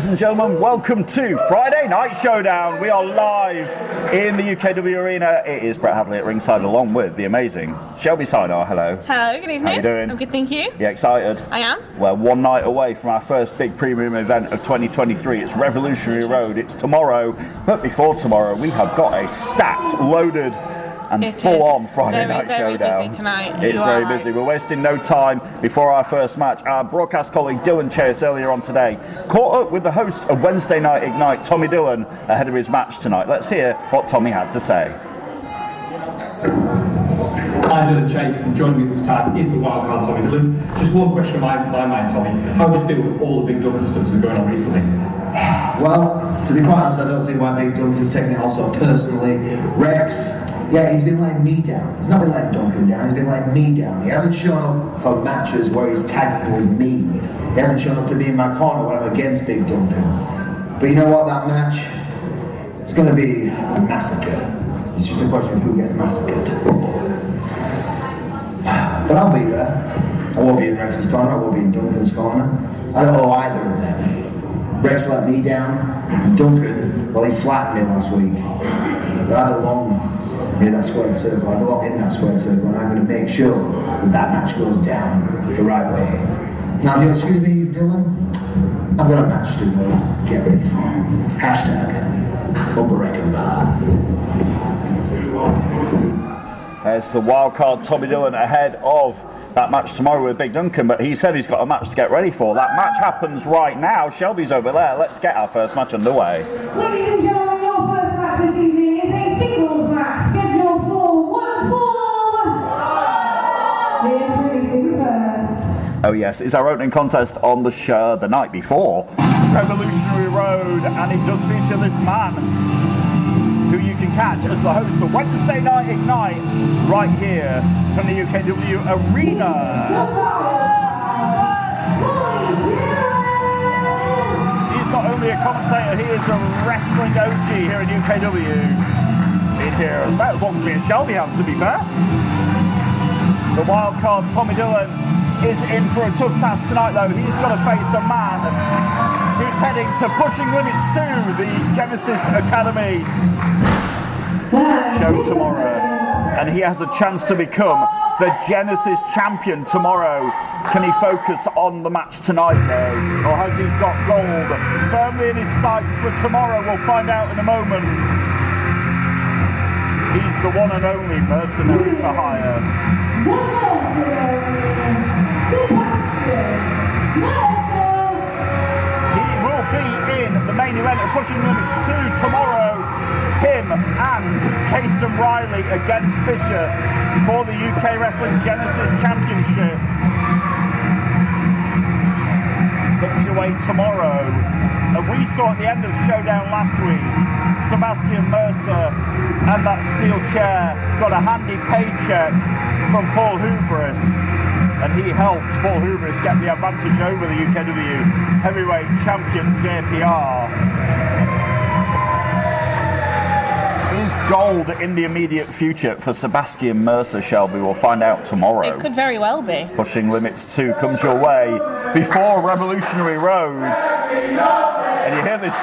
and gentlemen, welcome to Friday Night Showdown. We are live in the UKW arena. It is Brett Hadley at ringside along with the amazing Shelby Sinar. Hello. Hello, good evening. How you doing? I'm good, thank you. You excited? I am. We're one night away from our first big premium event of 2023. It's Revolutionary Road. It's tomorrow, but before tomorrow we have got a stacked, loaded and full-on Friday Night Showdown. Very busy tonight. It's very busy. We're wasting no time before our first match. Our broadcast colleague Dillon Chase earlier on today caught up with the host of Wednesday Night Ignite, Tommy Dillon, ahead of his match tonight. Let's hear what Tommy had to say. I'm Dillon Chase, and joining me this time is the wildcard Tommy Dillon. Just one question in my mind, Tommy. How do you feel with all the big Duncan stuff that's been going on recently? Well, to be quite honest, I don't see why Big Duncan's taking it also personally. Rex, yeah, he's been letting me down. He's not been letting Duncan down, he's been letting me down. He hasn't shown up for matches where he's tagging with me. He hasn't shown up to be in my corner when I'm against Big Duncan. But you know what, that match, it's going to be a massacre. It's just a question of who gets massacred. But I'll be there. I won't be in Rex's corner, I won't be in Duncan's corner. I don't owe either of them. Rex let me down, and Duncan, well, he flattened me last week. But I belong in that squared circle, I belong in that squared circle, and I'm going to make sure that that match goes down the right way. Now, if you'll excuse me, Dillon, I've got a match to get ready for. Hashtag Unbreaking Bar. There's the wildcard Tommy Dillon ahead of that match tomorrow with Big Duncan, but he said he's got a match to get ready for. That match happens right now. Shelby's over there. Let's get our first match underway. Ladies and gentlemen, your first match this evening is a singles match scheduled for 1 fall. Introducing first. Oh yes, it's our opening contest on the show the night before. Revolutionary Road, and it does feature this man who you can catch as the host of Wednesday Night Ignite right here from the UKW arena. He's not only a commentator, he is a wrestling OG here in UKW. Been here about as long as me and Shelby have, to be fair. The wildcard Tommy Dillon is in for a tough task tonight though. He's got to face a man who's heading to Pushing Limits 2, the Genesis Academy show tomorrow. And he has a chance to become the Genesis champion tomorrow. Can he focus on the match tonight though? Or has he got gold firmly in his sights for tomorrow? We'll find out in a moment. He's the one and only mercenary for hire. He will be in the main event of Pushing Limits 2 tomorrow. Him and Casey Riley against Bishop for the UK Wrestling Genesis Championship. Comes your way tomorrow. And we saw at the end of Showdown last week, Sebastian Mercer and that steel chair got a handy paycheck from Paul Hubris. And he helped Paul Hubris get the advantage over the UKW heavyweight champion JPR. Is gold in the immediate future for Sebastian Mercer, Shelby? We'll find out tomorrow. It could very well be. Pushing Limits 2 comes your way before Revolutionary Road. And you hear this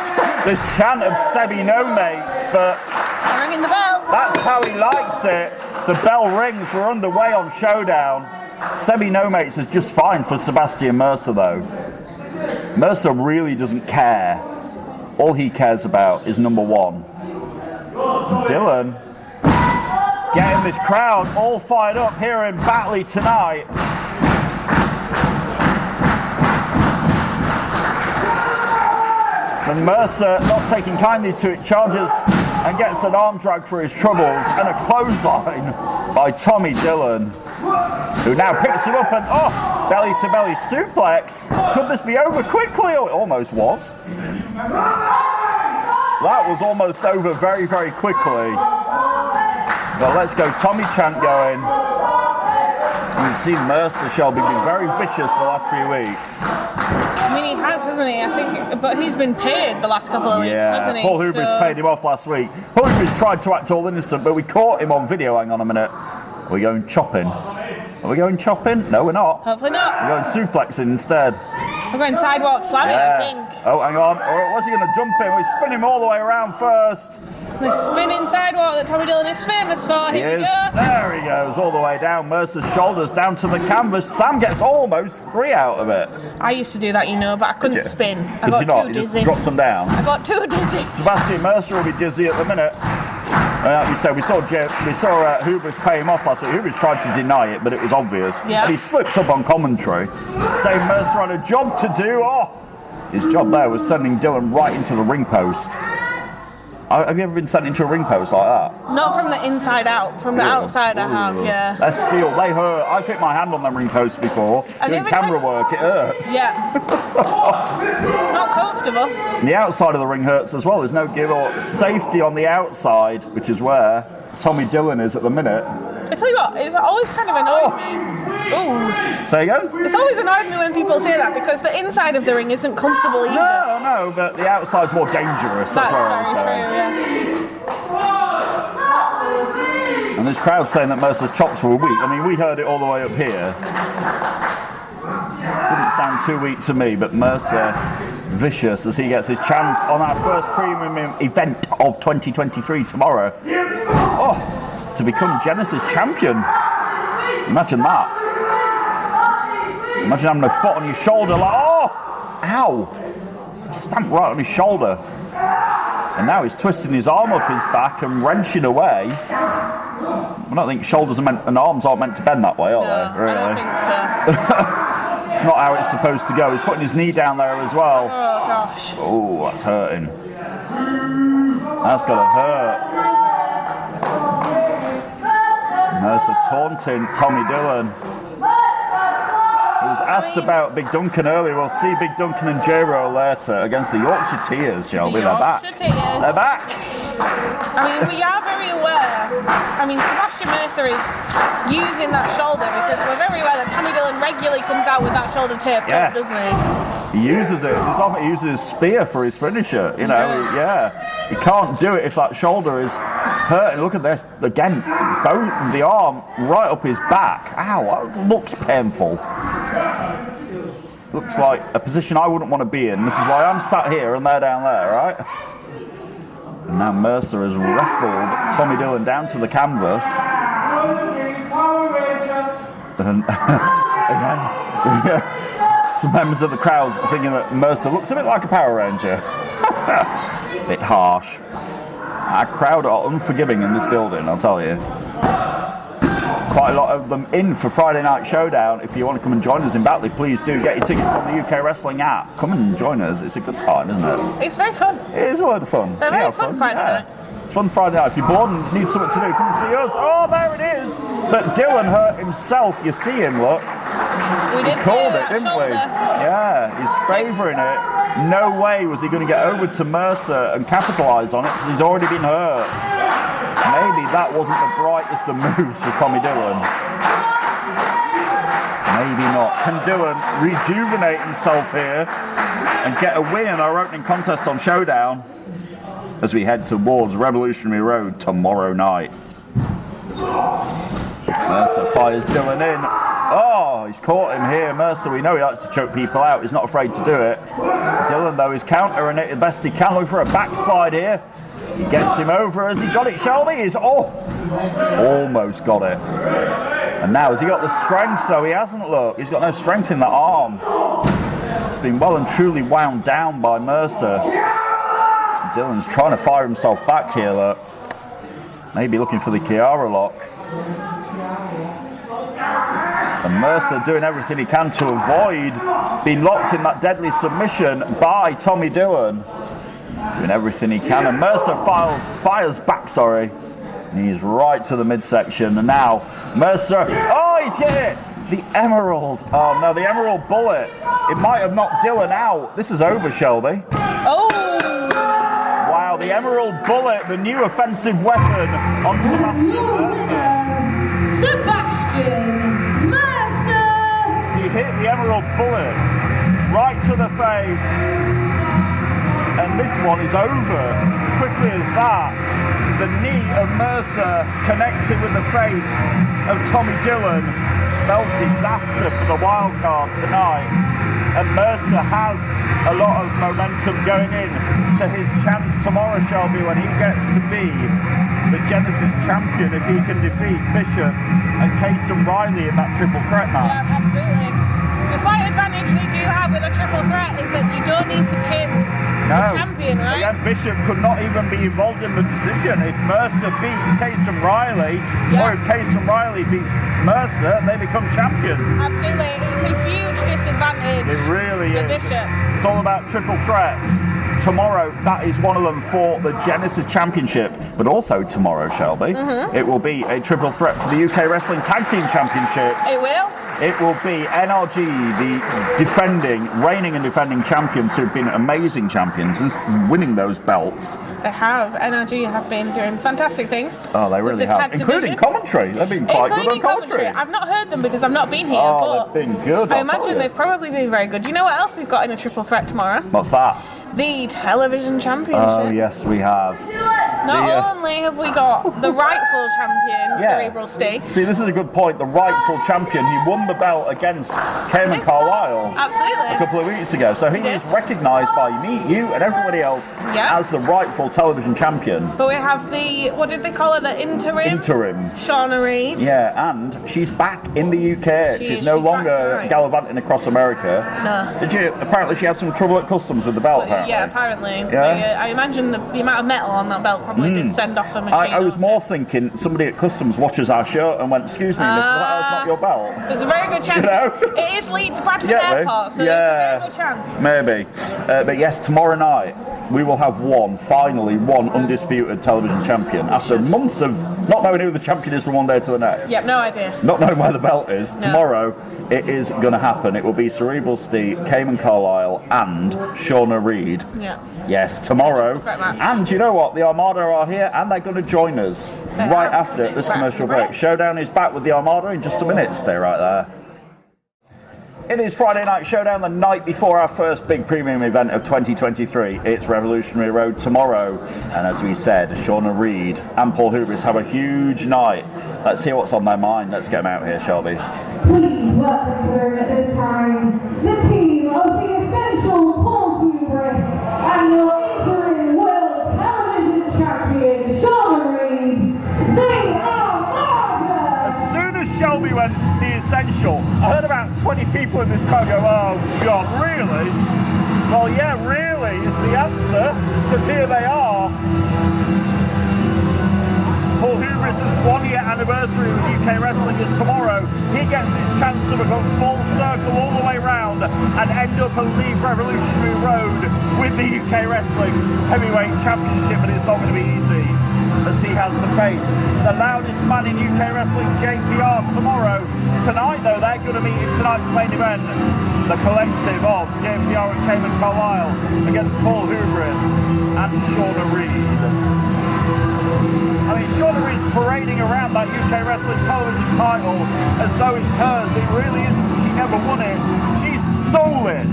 chant of Sebi No Mates, but I'm ringing the bell. that's how he likes it. The bell rings, we're underway on Showdown. Sebi No Mates is just fine for Sebastian Mercer though. Mercer really doesn't care. All he cares about is number one. Dillon getting this crowd all fired up here in Batley tonight. And Mercer, not taking kindly to it, charges and gets an arm drag for his troubles and a clothesline by Tommy Dillon, who now picks him up and belly to belly suplex. Could this be over quickly? Oh, it almost was. That was almost over very, very quickly. But let's go Tommy chant going. You can see Mercer, Shelby, been very vicious the last few weeks. I mean, he has, hasn't he? I think, but he's been paid the last couple of weeks, hasn't he? Paul Hubris paid him off last week. Paul Hubris tried to act all innocent, but we caught him on video. Hang on a minute. Are we going chopping? Are we going chopping? No, we're not. Hopefully not. We're going suplexing instead. We're going sidewalk slamming, I think. Oh, hang on. Or was he going to jump him? We spin him all the way around first. The spinning sidewalk that Tommy Dillon is famous for. Here we go. There he goes, all the way down. Mercer's shoulders down to the canvas. Sam gets almost 3 out of it. I used to do that, you know, but I couldn't spin. I got too You dizzy. just dropped them down. I got too dizzy. Sebastian Mercer will be dizzy at the minute. Like you said, we saw Hubris pay him off last week. Hubris tried to deny it, but it was obvious. Yeah. And he slipped up on commentary, saying Mercer had a job to do. Oh, his job there was sending Dillon right into the ring post. Have you ever been sent into a ring post like that? Not from the inside out. From the outside I have, yeah. They're steel. They hurt. I've hit my hand on them ring posts before. Doing camera work, it hurts. Yeah. It's not comfortable. And the outside of the ring hurts as well. There's no give or safety on the outside, which is where Tommy Dillon is at the minute. I tell you what, it's always kind of annoyed me. Ooh. Say again? It's always annoyed me when people say that because the inside of the ring isn't comfortable either. No, but the outside's more dangerous. That's where I was very going. true, yeah. And this crowd saying that Mercer's chops were weak. I mean, we heard it all the way up here. Didn't sound too weak to me, but Mercer vicious as he gets his chance on our first premium event of 2023 tomorrow. Oh, to become Genesis champion. Imagine that. Imagine having a foot on your shoulder like, oh, ow. Stamped right on his shoulder. And now he's twisting his arm up his back and wrenching away. I don't think shoulders and arms aren't meant to bend that way, are they? Really? I don't think so. It's not how it's supposed to go. He's putting his knee down there as well. Oh, gosh. Oh, that's hurting. That's got to hurt. Mercer taunting Tommy Dillon. He was asked about Big Duncan earlier. We'll see Big Duncan and J-Row later against the Yorkshire Tears, shall we? They're back. They're back. I mean, we are very aware. I mean, Sebastian Mercer is using that shoulder because we're very aware that Tommy Dillon regularly comes out with that shoulder taped up, doesn't he? He uses it. He's often uses his spear for his finisher. You know, he can't do it if that shoulder is hurting. Look at this again. Both the arm right up his back. Ow! That looks painful. Looks like a position I wouldn't want to be in. This is why I'm sat here and they're down there, right? And now Mercer has wrestled Tommy Dillon down to the canvas. And again, some members of the crowd thinking that Mercer looks a bit like a Power Ranger. Bit harsh. Our crowd are unforgiving in this building, I'll tell you. Quite a lot of them in for Friday Night Showdown. If you want to come and join us in Batley, please do. Get your tickets on the UK Wrestling app. Come and join us. It's a good time, isn't it? It's very fun. It is a lot of fun. They're very fun Friday nights. Fun Friday night. If you're bored and need something to do, come and see us. Oh, there it is. But Dillon hurt himself. You see him, look. We did called it, didn't we? Yeah, he's favouring it. No way was he going to get over to Mercer and capitalise on it because he's already been hurt. Maybe that wasn't the brightest of moves for Tommy Dillon. Maybe not. Can Dillon rejuvenate himself here and get a win in our opening contest on Showdown as we head towards Revolutionary Road tomorrow night? Mercer fires Dillon in. Oh, he's caught him here. Mercer, we know he likes to choke people out. He's not afraid to do it. Dillon, though, is countering it the best he can. Looking for a backslide here. He gets him over. Has he got it, Shelby? He's almost got it. And now, has he got the strength, though? He hasn't, look. He's got no strength in that arm. It's been well and truly wound down by Mercer. Dillon's trying to fire himself back here, look. Maybe looking for the Chiara lock. And Mercer doing everything he can to avoid being locked in that deadly submission by Tommy Dillon. Doing everything he can, and Mercer fires back, and he's right to the midsection. And now Mercer, he's hit it! The Emerald, oh no, the Emerald Bullet. It might have knocked Dillon out. This is over, Shelby. Oh! Wow, the Emerald Bullet, the new offensive weapon on Sebastian Mercer. Sebastian Mercer! He hit the Emerald Bullet right to the face. And this one is over quickly as that. The knee of Mercer connected with the face of Tommy Dillon spelled disaster for the wild card tonight. And Mercer has a lot of momentum going in to his chance tomorrow, Shelby, when he gets to be the Genesis champion if he can defeat Bishop and Casey Riley in that triple threat match. Yeah, absolutely. The slight advantage they do have with a triple threat is that you don't need to pin the champion, right? Again, Bishop could not even be involved in the decision. If Mercer beats Casey Riley, or if Casey Riley beats Mercer, they become champion. Absolutely. It's a huge disadvantage. It really for is. Bishop. It's all about triple threats. Tomorrow, that is one of them for the Genesis Championship, but also tomorrow, Shelby, it will be a triple threat for the UK Wrestling Tag Team Championships. It will. It will be NRG, the reigning and defending champions who've been amazing champions and winning those belts. They have. NRG have been doing fantastic things. Oh, they really have. Including commentary. They've been quite good on commentary. I've not heard them because I've not been here. Oh, but they've been good. I imagine they've probably been very good. Do you know what else we've got in a triple threat tomorrow? What's that? The Television Championship. Oh, yes, we have. Not only have we got the rightful champion, Cerebral Steve. See, this is a good point. The rightful champion, he won the belt against Cayman Carlisle Absolutely. a couple of weeks ago. So he is recognised by me, you, and everybody else as the rightful television champion. But we have the, what did they call it, the interim? Shauna Reid. Yeah, and she's back in the UK. She's no longer gallivanting across America. No. Apparently she had some trouble at customs with the belt, apparently. Yeah, apparently. Yeah. I imagine the amount of metal on that belt probably did send off a machine. I was more thinking somebody at customs watches our show and went, excuse me, miss, that's not your belt. There's a very good chance. You know? It is Leeds to Bradford Airport, so there's a very good chance. Maybe. But yes, tomorrow night we will have finally one undisputed television champion after months of not knowing who the champion is from one day to the next. Yep, no idea. Not knowing where the belt is. No. Tomorrow it is going to happen. It will be Cerebral Steve, Cayman Carlisle and Shauna Reid. Yeah. Yes, tomorrow. And you know what? The Armada are here and they're going to join us right after this commercial break. Showdown is back with the Armada in just a minute. Stay right there. It is Friday Night Showdown, the night before our first big premium event of 2023. It's Revolutionary Road tomorrow. And as we said, Shauna Reid and Paul Hubris have a huge night. Let's hear what's on their mind. Let's get them out here, Shelby. Please welcome to them at this time the team of the Essential Paul Hubris and your interim World Television Champion, Shauna Reid. They are Armada! As soon as Shelby went the Essential, I heard about 20 people in this crowd go, oh God, really? Well, yeah, really is the answer, because here they are. Paul Hubris' 1 year anniversary with UK Wrestling is tomorrow. He gets his chance to become full circle all the way round and end up and leave Revolutionary Road with the UK Wrestling Heavyweight Championship, but it's not going to be easy as he has to face the loudest man in UK Wrestling, JPR, tomorrow. Tonight, though, they're going to meet in tonight's main event, the collective of JPR and Cayman Carlisle against Paul Hubris and Shauna Reid. I mean, Shauna Reid's parading around that UK Wrestling television title as though it's hers. It really isn't. She never won it. She stole it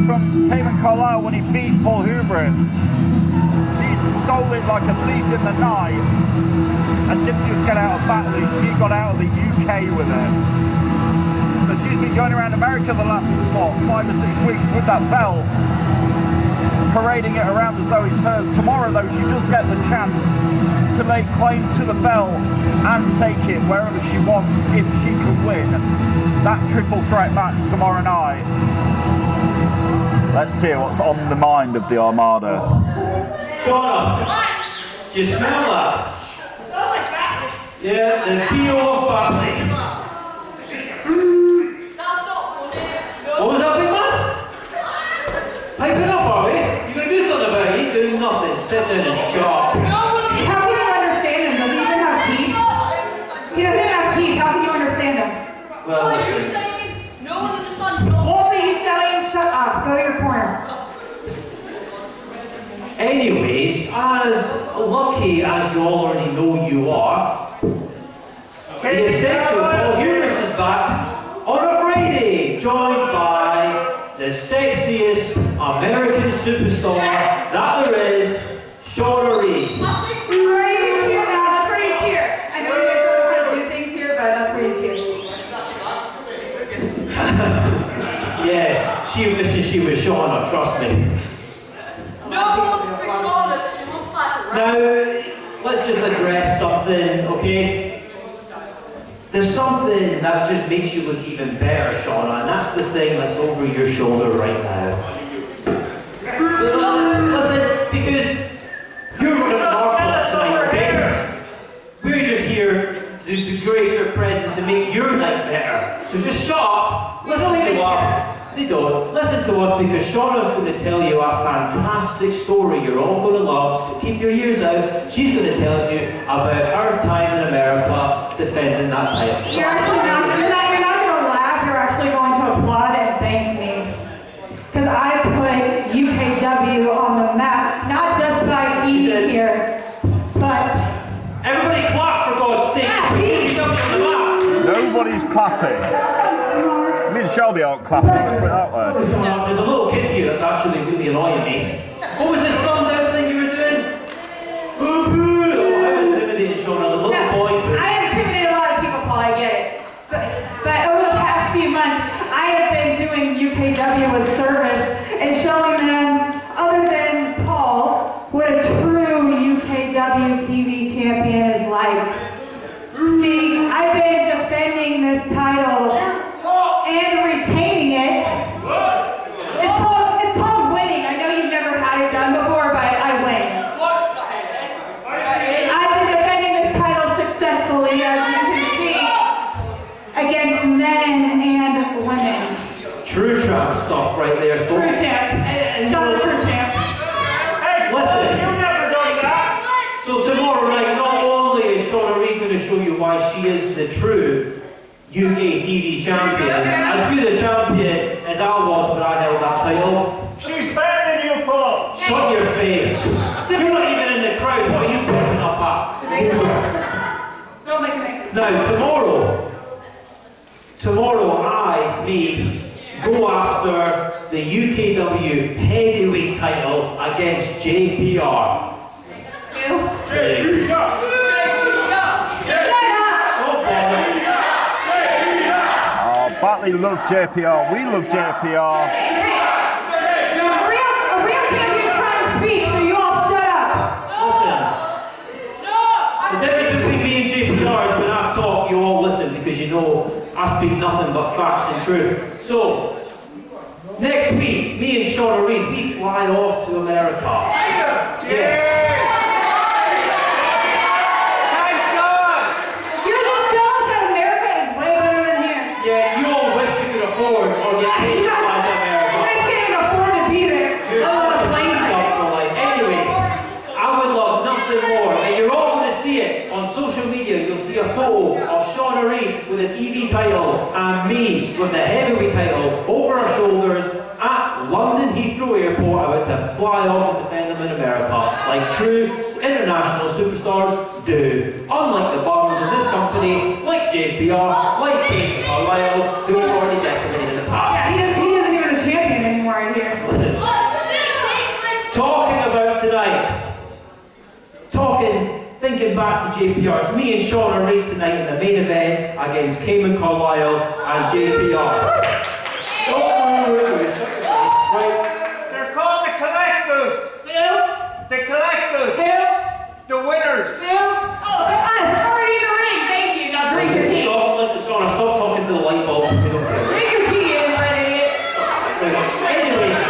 from Cayman Carlisle when he beat Paul Hubris. She stole it like a thief in the night and didn't just get out of Batley, she got out of the UK with it. So she's been going around America the last, 5 or 6 weeks with that belt, parading it around as though it's hers. Tomorrow, though, she does get the chance to lay claim to the belt and take it wherever she wants if she can win that triple threat match tomorrow night. Let's hear what's on the mind of the Armada. Shauna, do you smell that? It smells like that. Yeah, the PO of Batley. What was that, big man? Pipe it up, are we? You gonna do something about it? You doing nothing, sitting in the shop. How can you understand him? Does he even have teeth? He doesn't even have teeth. How can you understand him? Well, What are you saying? No one understands. What are you saying? Shut up. Go to your corner. anyways, as lucky as you all already know you are, the Essential Paul Hubris is back on a Friday, joined by the sexiest American superstar that there is, Shauna Reid. Shauna, trust me. No one wants to be Shauna, she looks like a rat. Now, let's just address something, okay? There's something that just makes you look even better, Shauna, and that's the thing that's over your shoulder right now. Listen, because you're running our club tonight, okay? We're just here to grace your presence and make your night better. So just shut up, listen to us. They don't. Listen to us because Shauna's going to tell you a fantastic story you're all going to love, so keep your ears out. She's going to tell you about her time in America defending that title. You're actually not going to laugh, you're actually going to applaud and thank me. Because I put UKW on the map, not just by eating here, but... Everybody clap for God's sake! UKW on the map! Nobody's clapping. Me and Shelby aren't clapping, let's put it that way. There's a little kid here that's actually really annoying me. What was this thumbs down thing you were doing? Oh, I was intimidated, Shauna, the little boy. I intimidate a lot of people, Paul, I get it. But over the past few months, I have been doing UKW with service and showing them, other than Paul, what a true UKW TV champion is like. See, I've been defending this title and retaining it. It's called winning. I know you've never had it done before, but I win. I've been defending this title successfully, as you can see, against men and women. True champ stuff right there, True folks. champ. Shot true champ. Hey, listen. You've never done that. So tomorrow night, not only is Shauna Reid going to show you why she is the true UK TV champion, as good a champion as I was when I held that title. She's better than you, Paul. Shut your face. You're not even in the crowd. What are you popping up at? Don't make me. Now, tomorrow, me, go after the UKW heavyweight title against JPR. Batley love JPR, we love JPR. A real champion's trying to speak, so you all shut up. Listen. The difference between me and JPR is when I talk, you all listen because you know I speak nothing but facts and truth. So, next week, me and Shauna Reid, we fly off to America. Yeah. Yeah, you all wish you could afford or get paid to fly to America. I can't afford to be there. You're so plain stuff for life. Anyways, I would love nothing more. And you're all going to see it on social media. You'll see a photo of Shauna Reid with a TV title and me with the heavyweight title over our shoulders at London Heathrow Airport, about to fly off and defend them in America, like true international superstars do. Unlike the bums in this company, like JPR, like Kate Carlisle, who have already decimated in the past. Yeah, he isn't even a champion anymore, I hear. Listen, talking about tonight, thinking back to JPR, it's me and Shauna Reid tonight in the main event against Cayman Carlisle and JPR. They're called the Collective. The Collective. The winners. I'm already in the ring, thank you. Now drink your tea. Listen, Shauna, stop talking to the light bulb. We don't care. Drink your tea, everybody. Anyways,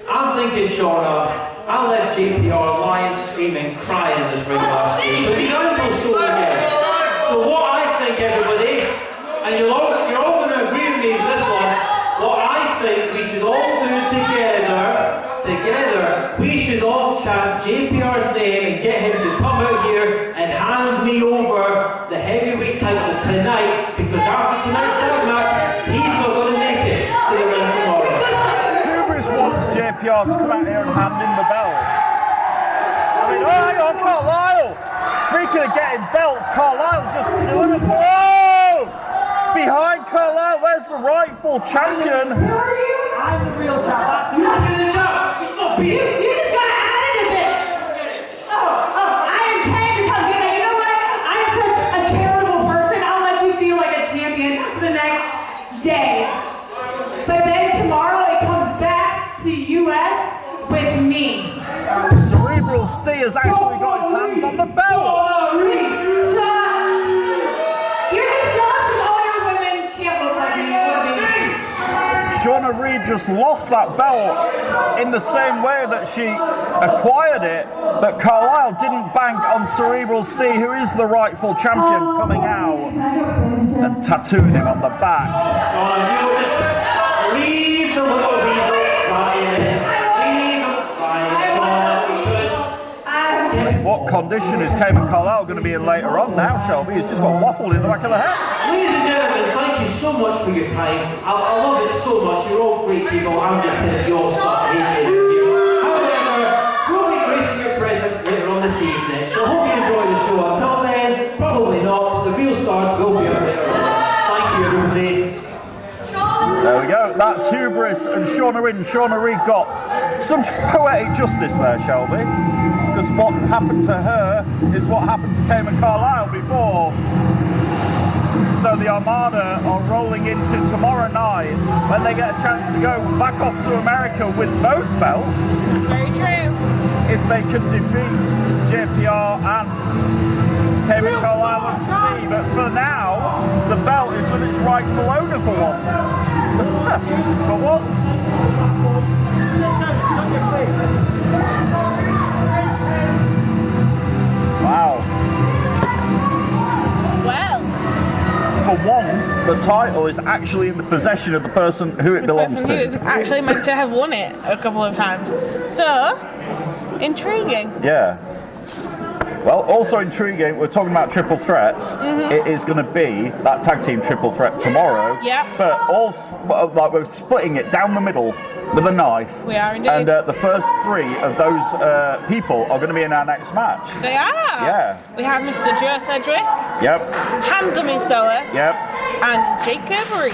I'm thinking, Shauna, I left JPR lying, screaming, crying in this ring last week. But we don't go so again. So what I think, everybody, and you're all going to agree with me with this one, what I think we should all do together, we should all chant JPR's name and get him to come out here and hand me over the heavyweight title tonight, because after tonight's tag match, he's not going to make it to the ring tomorrow. Hubris wants JPR to come out here and hand him the belt. I mean, oh, hang on, Carlisle! Speaking of getting belts, Carlisle just delivered. Oh! Behind Carlisle, there's the rightful champion. Who are you? I'm the real champ. You're the champ. You just got added to this. I intend to come get it. You know what? I'm such a charitable person. I'll let you feel like a champion the next day. But then tomorrow it comes back. has actually got his hands on the belt. Shauna Reed just lost that belt in the same way that she acquired it, but Carlisle didn't bank on Cerebral Steve, who is the rightful champion, coming out and tattooing him on the back. Leave the little weasel crying. Leave him crying. What condition is Cayman Carlisle going to be in later on now, Shelby? He's just got waffled in the back of the head. Ladies and gentlemen, thank you so much for your time. I love it so much. You're all great people. I'm just going to be all stuff. However, we'll be gracing your presence later on this evening. So I hope you enjoy the show. Until then, probably not. The real stars will be up later on. Thank you, everybody. There we go. That's Hubris and Shauna Reed. And Shauna Reed got some poetic justice there, Shelby. Because what happened to her is what happened to Cayman Carlisle before. So the Armada are rolling into tomorrow night when they get a chance to go back off to America with both belts. That's very true. If they can defeat JPR and Cayman Carlisle and Steve. But for now, the belt is with its rightful owner for once. For once. Wow. Well. For once, the title is actually in the possession of the person who it belongs Person who is to. actually meant to have won it a couple of times. So, intriguing. Yeah. Well, also intriguing, we're talking about triple threats. It is going to be that tag team triple threat tomorrow. Yep. But also, like, we're splitting it down the middle with a knife. We are indeed. And the first three of those people are going to be in our next match. They are. Yeah. We have Mr. Joe Cedric, Yep. Hamza Musoa, Yep. and Jacob Reed.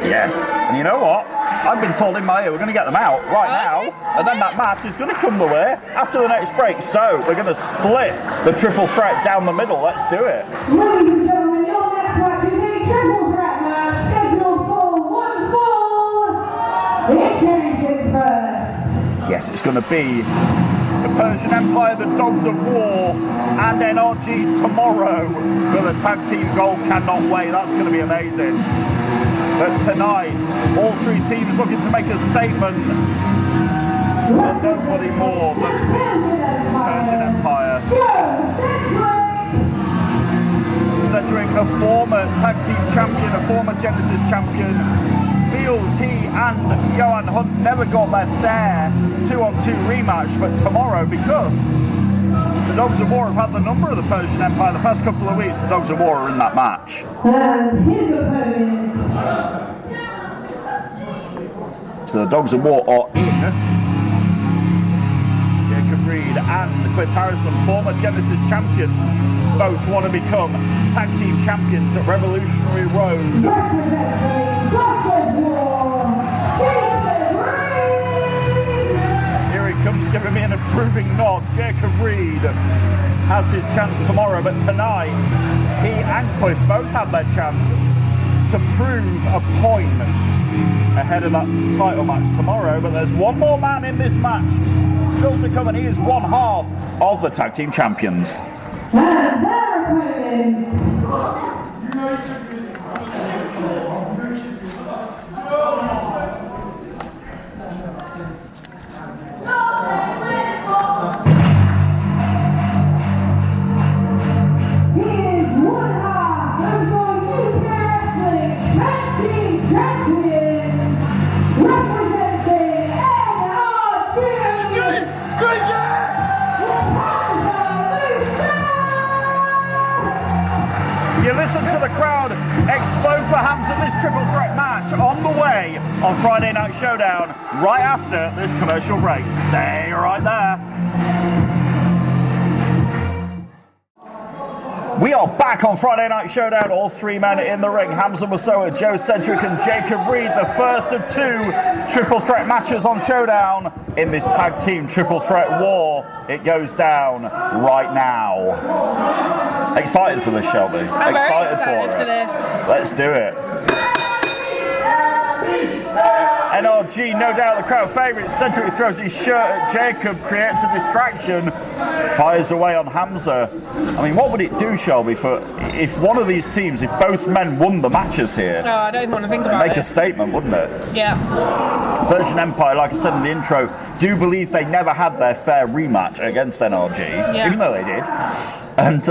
Yes. And you know what? I've been told in my ear we're going to get them out right now, and then that match is going to come the way after the next break. So we're going to split the triple threat down the middle. Let's do it. Ladies and gentlemen, your next match is a triple threat match scheduled for one fall. Introducing first. Yes, it's going to be the Persian Empire, the Dogs of War, and NRG tomorrow for the tag team gold. Cannot wait. That's going to be amazing. But tonight, all three teams looking to make a statement. And nobody more than the Persian Empire. Cedric, a former tag team champion, a former Genesis champion, feels he and Johan Hunt never got their fair 2-on-2 rematch, but tomorrow, because the Dogs of War have had the number of the Persian Empire the past couple of weeks, the Dogs of War are in that match. And his opponent. So the Dogs of War are in. Jacob Reed and Cliff Harrison, former Genesis champions, both want to become tag team champions at Revolutionary Road. Here he comes, giving me an approving nod. Jacob Reed has his chance tomorrow, but tonight he and Cliff both had their chance to prove a point ahead of that title match tomorrow. But there's one more man in this match still to come, and he is one half of the tag team champions. And their opponent. You listen to the crowd explode for Hamza this triple threat match on the way on Friday Night Showdown right after this commercial break. Stay right there. We are back on Friday Night Showdown, all three men in the ring. Hamza Musoa, Joe Cedric and Jacob Reed, the first of two triple threat matches on Showdown in this tag team triple threat war. It goes down right now. Excited for this, Shelby? I'm very excited for this. Let's do it. NRG, no doubt the crowd favourite. Cedric throws his shirt at Jacob, creates a distraction, fires away on Hamza. I mean, what would it do, Shelby, if one of these teams, if both men won the matches here? Oh, I don't even want to think about it. Make a statement, wouldn't it? Yeah. Persian Empire, like I said in the intro, do believe they never had their fair rematch against NRG, even though they did. And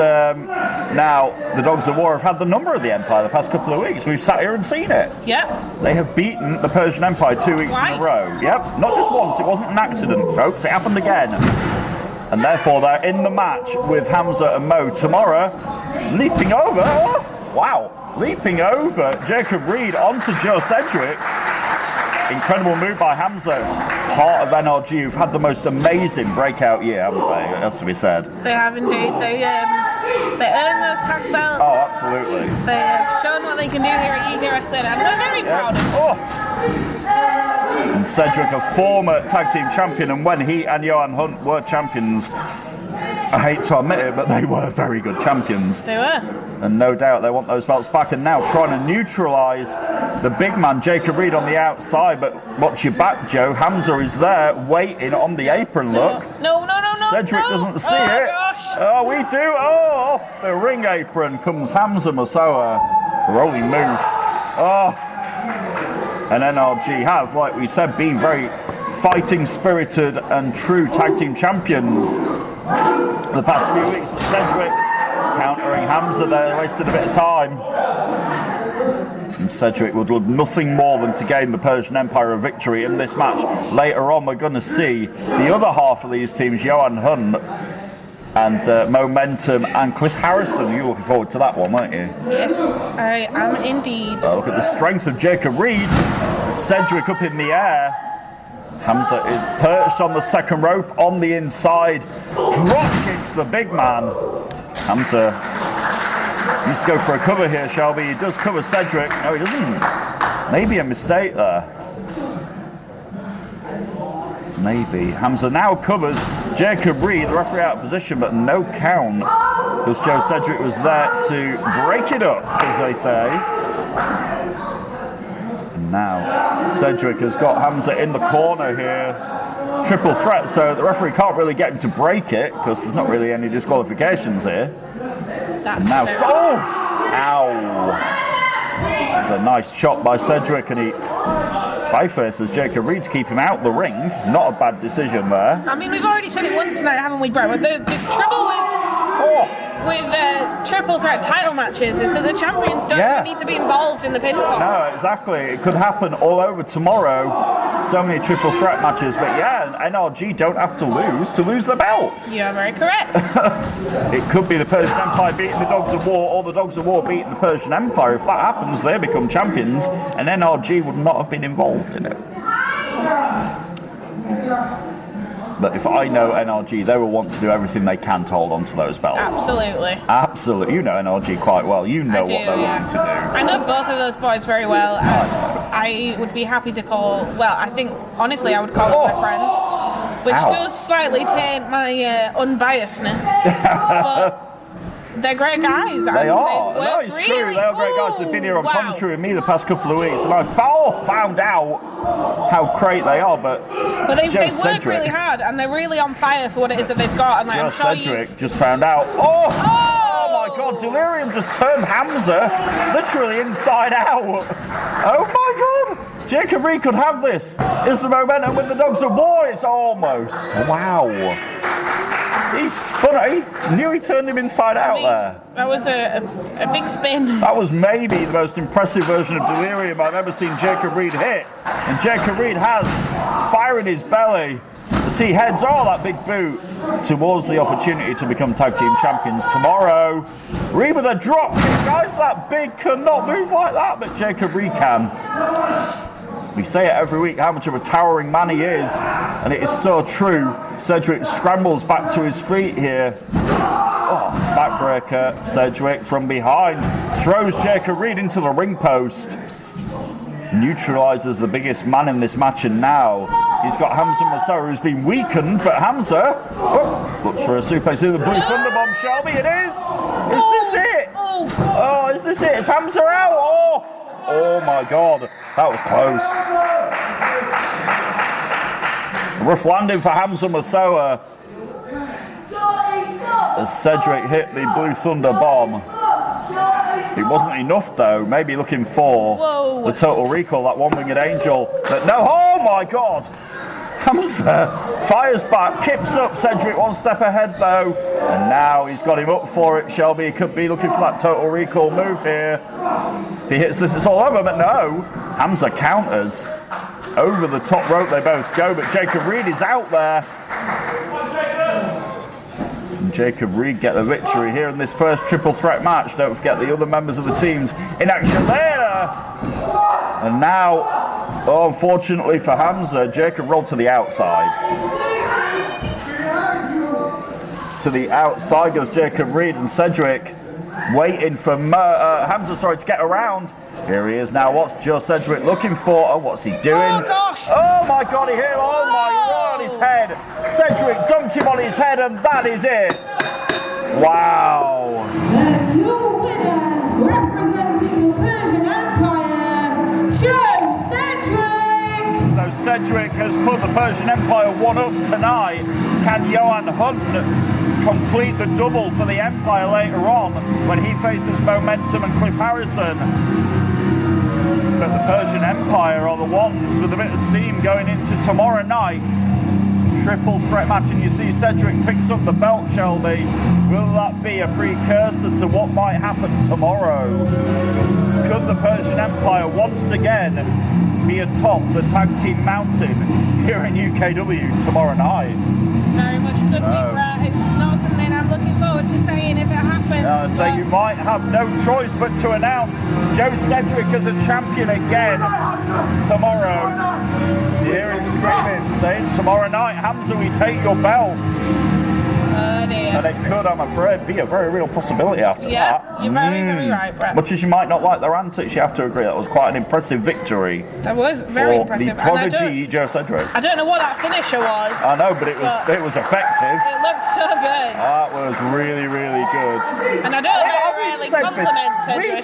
now the Dogs of War have had the number of the Empire the past couple of weeks. We've sat here and seen it. Yep. They have beaten the Persian Empire 2 weeks in a row. Yep, not just once. It wasn't an accident, folks. It happened again. And therefore, they're in the match with Hamza and Mo tomorrow. Leaping over. Oh, wow. Leaping over Jacob Reed onto Joe Cedric. Incredible move by Hamza. Part of NRG, who've had the most amazing breakout year, haven't they? It has to be said. They have indeed. They earned those tag belts. Oh, absolutely. They have shown what they can do here at UKW, and we're very proud of them. Oh. And Cedric, a former tag team champion, and when he and Johan Hunt were champions, I hate to admit it, but they were very good champions. They were. And no doubt they want those belts back, and now trying to neutralise the big man, Jacob Reed, on the outside. But watch your back, Joe. Hamza is there, waiting on the apron, look. No. Cedric doesn't see it. Gosh. Oh, we do. Oh, off the ring apron comes Hamza Masoa. Rolling Moose. Oh. And NRG have, like we said, been very fighting spirited and true tag team champions the past few weeks. But Cedric countering Hamza there, wasted a bit of time. And Cedric would love nothing more than to gain the Persian Empire a victory in this match. Later on, we're going to see the other half of these teams, Johan Hunt and Momentum and Cliff Harrison. You're looking forward to that one, aren't you? Yes, I am indeed. Oh, look at the strength of Jacob Reed. Cedric up in the air. Hamza is perched on the second rope on the inside. Drop kicks the big man. Hamza needs to go for a cover here, Shelby. He does cover Cedric. No, he doesn't. Maybe a mistake there. Maybe. Hamza now covers Jacob Reed, the referee out of position, but no count. Because Joe Cedric was there to break it up, as they say. And now Cedric has got Hamza in the corner here. Triple threat, so the referee can't really get him to break it, because there's not really any disqualifications here. That's and now, ow! It's a nice chop by Cedric, and he high-faces Jacob Reed to keep him out the ring. Not a bad decision there. I mean, we've already said it once tonight, haven't we, Brett? The trouble with triple threat title matches is that the champions don't need to be involved in the pinfall. No, exactly. It could happen all over tomorrow. So many triple threat matches, but NRG don't have to lose the belts. You're very correct. It could be the Persian Empire beating the Dogs of War, or the Dogs of War beating the Persian Empire. If that happens, they become champions, and NRG would not have been involved in it. But if I know NRG, they will want to do everything they can to hold on to those belts. Absolutely. Absolutely. You know NRG quite well. You know what they're willing to do. I know both of those boys very well, and I would be happy to call, I think, honestly, I would call them my friends, which does slightly taint my unbiasedness. But they're great guys. They are. No, it's true. They are great guys. They've been here on commentary with me the past couple of weeks, and I found out how great they are. But they work really hard, and they're really on fire for what it is that they've got. And I'm sure Cedric just found out. Oh my God! Delirium just turned Hamza literally inside out. Oh my God! Jacob Reed could have this. Is the momentum with the Dogs of War? It's almost. Wow. He spun. He nearly turned him inside out there. That was a big spin. That was maybe the most impressive version of Delirium I've ever seen Jacob Reed hit. And Jacob Reed has fire in his belly as he heads that big boot towards the opportunity to become tag team champions tomorrow. Reed with a drop kick. Guys that big cannot move like that, but Jacob Reed can. We say it every week how much of a towering man he is, and it is so true. Cedric scrambles back to his feet here. Backbreaker. Cedric from behind throws Jacob Reed into the ring post. Neutralises the biggest man in this match, and now he's got Hamza Masoa, who's been weakened, but Hamza looks for a suplex in the Blue Thunderbomb. Shelby, it is! Is this it? Oh, is this it? Is Hamza out? Oh my God, that was close. Rough landing for Hamza Masoa as Cedric hit the Blue Thunder bomb. It wasn't enough though, maybe looking for the total recall, that one-winged angel. But no, oh my God! Hamza fires back, kips up, Cedric one step ahead though, and now he's got him up for it. Shelby could be looking for that total recall move here. If he hits this, it's all over, but no. Hamza counters. Over the top rope they both go, but Jacob Reed is out there. And Jacob Reed get the victory here in this first triple threat match. Don't forget the other members of the teams in action there. And now, unfortunately for Hamza, Jacob rolled to the outside. To the outside goes Jacob Reed, and Cedric waiting for Hamza, to get around. Here he is now. What's Joe Cedric looking for? Oh, what's he doing? Oh, gosh. Oh, my God, he hit him. Oh, my God, on his head. Cedric dumped him on his head, and that is it. Wow. And your winner, representing the Persian Empire, Joe Cedric. So Cedric has put the Persian Empire one up tonight. Can Johan Hunt complete the double for the Empire later on when he faces Momentum and Cliff Harrison? But the Persian Empire are the ones with a bit of steam going into tomorrow night's triple threat match, and you see Cedric picks up the belt, Shelby. Will that be a precursor to what might happen tomorrow? Could the Persian Empire once again be atop the tag team mountain here in UKW tomorrow night? Very much could be, Brett. It's not something I'm looking forward to saying if it happens. So you might have no choice but to announce Joe Cedric as a champion again tomorrow. You hear him screaming, saying, tomorrow night, Hamza, we take your belts. Oh dear. And it could, I'm afraid, be a very real possibility after that. Yeah, you're very, very right, Brett. Much as you might not like their antics, you have to agree that was quite an impressive victory. That was very for impressive. the prodigy Joe Cedric. I don't know what that finisher was. I know, but it was effective. It looked so good. That was really, really good. And I don't really compliment Cedric.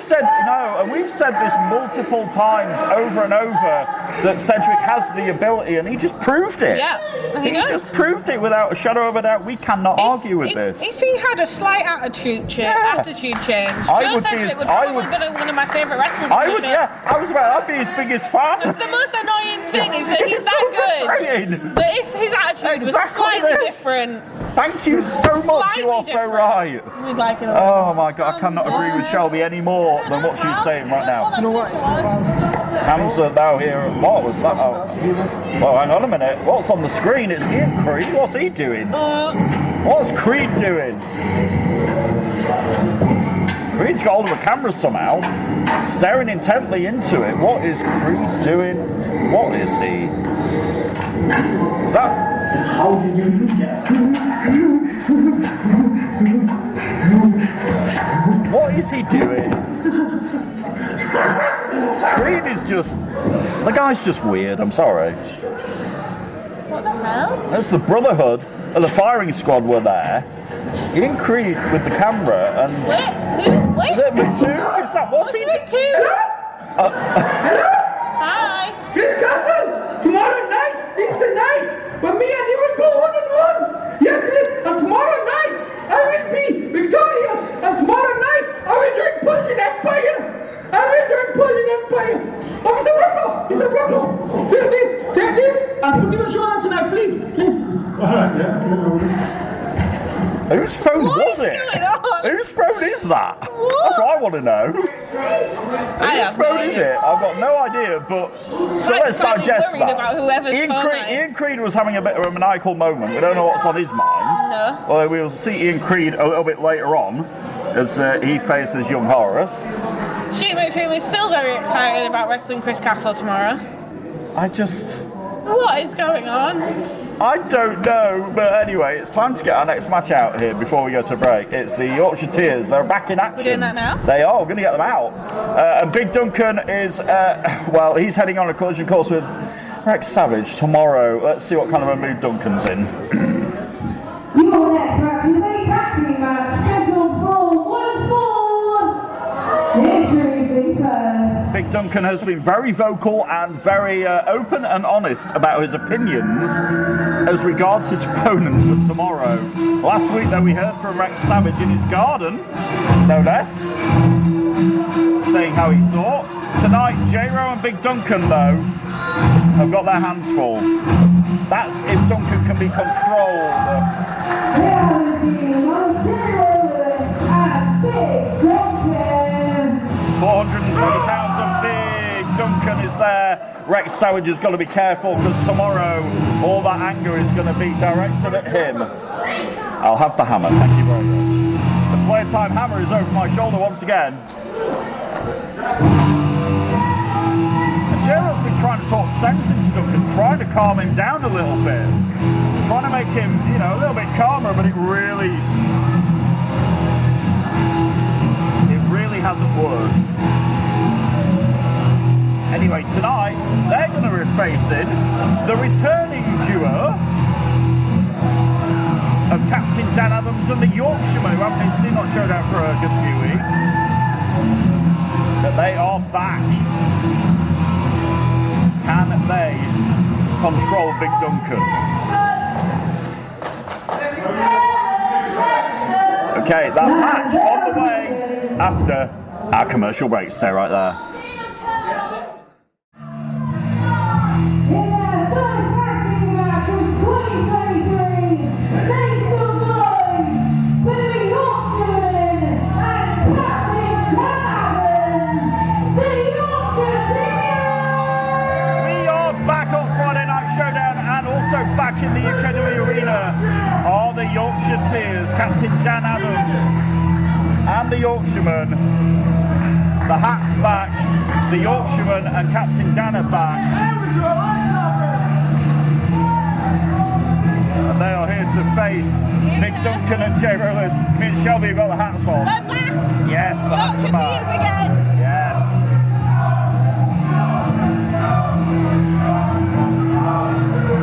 We've said this multiple times over and over that Cedric has the ability, and he just proved it. Yeah, he does. Just proved it without a shadow of a doubt. We cannot argue with this. If he had a slight attitude change, Joe Cedric would probably be one of my favourite wrestlers. I'd be his biggest fan. That's the most annoying thing is that he's that good. But if his attitude was slightly different. Thank you so much. You are so right. We'd like it. Oh my God, I cannot agree with Shelby any more than what she's saying right now. You know what? Hamza now here. What was that? Oh, hang on a minute. What's on the screen? It's Ian Creed. What's he doing? What's Creed doing? Creed's got hold of a camera somehow, staring intently into it. What is Creed doing? What is he? Is that? How did you do that? What is he doing? Creed is just... The guy's just weird, I'm sorry. What the hell? That's the Brotherhood of the firing squad were there. Ian Creed with the camera and... Wait, who? Is it me too? Is that... What's he doing? Hello? Hi. Chris Castle! Tomorrow night is the night when me and you will go one-on-one! Yes, Chris, and tomorrow night I will be victorious, and tomorrow night I will join Persian Empire! Oh, Mr. Brocco, take this, and put your Showdown tonight, please. Whose phone was it? Whose phone is that? That's what I want to know. Whose phone is it? I've got no idea, but so let's digest that. About whoever's Ian Creed was having a bit of a maniacal moment. We don't know what's on his mind. No. Well, we'll see Ian Creed a little bit later on as he faces young Horace. Sheet McSheam is still very excited about wrestling Chris Castle tomorrow. What is going on? I don't know, but anyway, it's time to get our next match out here before we go to break. It's the Yorkshire Tears. They're back in action. We're doing that now? They are. We're going to get them out. And Big Duncan is, he's heading on a collision course with Rex Savage tomorrow. Let's see what kind of a mood Duncan's in. Your next match is a tag team match scheduled for 1 fall. Introducing first. Big Duncan has been very vocal and very open and honest about his opinions as regards his opponent for tomorrow. Last week, though, we heard from Rex Savage in his garden, no less, saying how he thought. Tonight, J-Ro and Big Duncan, though, have got their hands full. That's if Duncan can be controlled. £420 and Big Duncan is there. Rex Savage has got to be careful because tomorrow all that anger is going to be directed at him. I'll have the hammer, thank you very much. The playtime hammer is over my shoulder once again. And Gerald's been trying to talk sense into Duncan, trying to calm him down a little bit. Trying to make him, you know, a little bit calmer, but it really hasn't worked. Anyway, tonight they're going to be facing the returning duo of Captain Dan Adams and the Yorkshireman, who haven't been seen on Showdown for a good few weeks. But they are back. Can they control Big Duncan? Okay, that match on the way after our commercial break. Stay right there. Also back in the UKW arena are the Yorkshire Tears, Captain Dan Adams and the Yorkshireman. The hat's back, the Yorkshireman and Captain Dan are back. And they are here to face Big Duncan and J-Ro Lewis. Me and Shelby have got the hats on. We're back! Yes, the hats are back. Yorkshire Tears again! Yes.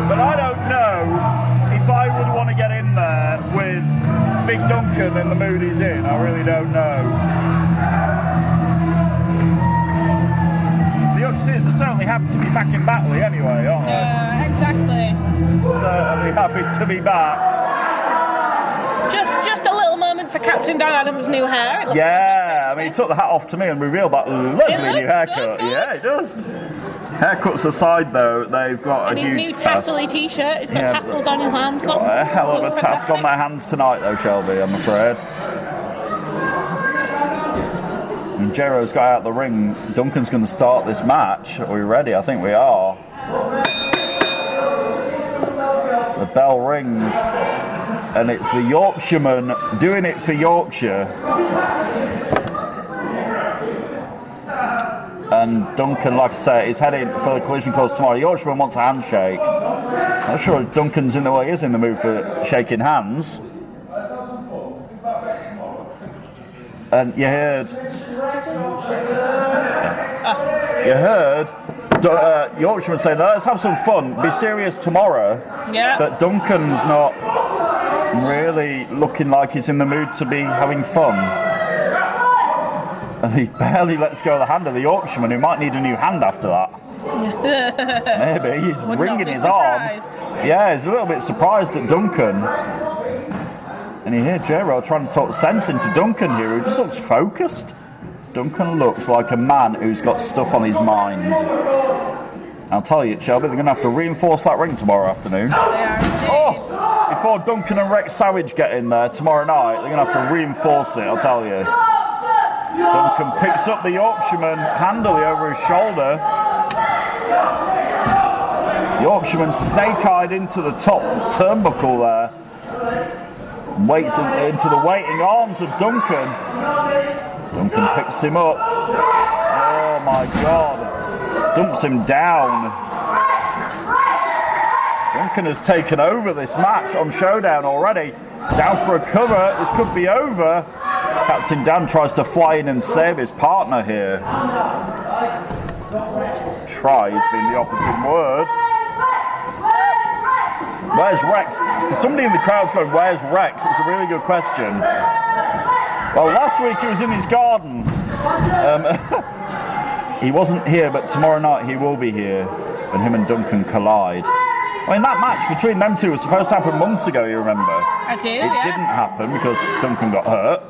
But I don't know if I would want to get in there with Big Duncan in the mood he's in. I really don't know. The Yorkshire Tears are certainly happy to be back in Batley anyway, aren't they? Yeah, exactly. Certainly happy to be back. Just a little moment for Captain Dan Adams' new hair. It looks Yeah, I mean, he took the hat off to me and revealed that lovely new haircut. So yeah, it does. Haircuts aside, though, they've got and a his huge new tassel-y t-shirt. He's got tassels on his hands. Got a hell of a task on their hands tonight, though, Shelby, I'm afraid. And Jero's got out the ring. Duncan's going to start this match. Are we ready? I think we are. The bell rings, and it's the Yorkshireman doing it for Yorkshire. And Duncan, like I say, is heading for the collision course tomorrow. Yorkshireman wants a handshake. Not sure if Duncan's in the way. He is in the mood for shaking hands. And you heard Yorkshireman saying, let's have some fun, be serious tomorrow. Yeah. But Duncan's not really looking like he's in the mood to be having fun. And he barely lets go of the hand of the Yorkshireman, who might need a new hand after that. Maybe. He's wringing his arm. Yeah, he's a little bit surprised at Duncan. And you hear J-Ro trying to talk sense into Duncan here, who just looks focused. Duncan looks like a man who's got stuff on his mind. I'll tell you, Shelby, they're going to have to reinforce that ring tomorrow afternoon. Before Duncan and Rex Savage get in there tomorrow night, they're going to have to reinforce it, I'll tell you. Duncan picks up the Yorkshireman handily over his shoulder. Yorkshireman snake-eyed into the top turnbuckle there. Waits into the waiting arms of Duncan. Duncan picks him up. Oh my God. Dumps him down. Duncan has taken over this match on Showdown already. Down for a cover. This could be over. Captain Dan tries to fly in and save his partner here. Tries being the operative word. Where's Rex? Somebody in the crowd's going, where's Rex? It's a really good question. Well, last week he was in his garden. He wasn't here, but tomorrow night he will be here when him and Duncan collide. I mean, that match between them two was supposed to happen months ago, you remember? I do, It didn't happen because Duncan got hurt.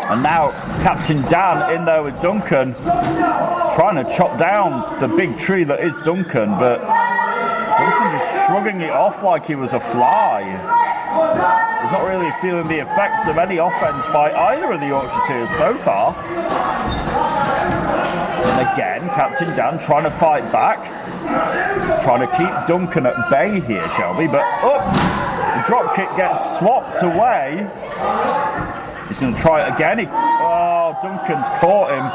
And now Captain Dan in there with Duncan, trying to chop down the big tree that is Duncan, but Duncan just shrugging it off like he was a fly. He's not really feeling the effects of any offense by either of the Yorkshire Tears so far. And again, Captain Dan trying to fight back, trying to keep Duncan at bay here, Shelby, but the drop kick gets swapped away. He's going to try it again. Duncan's caught him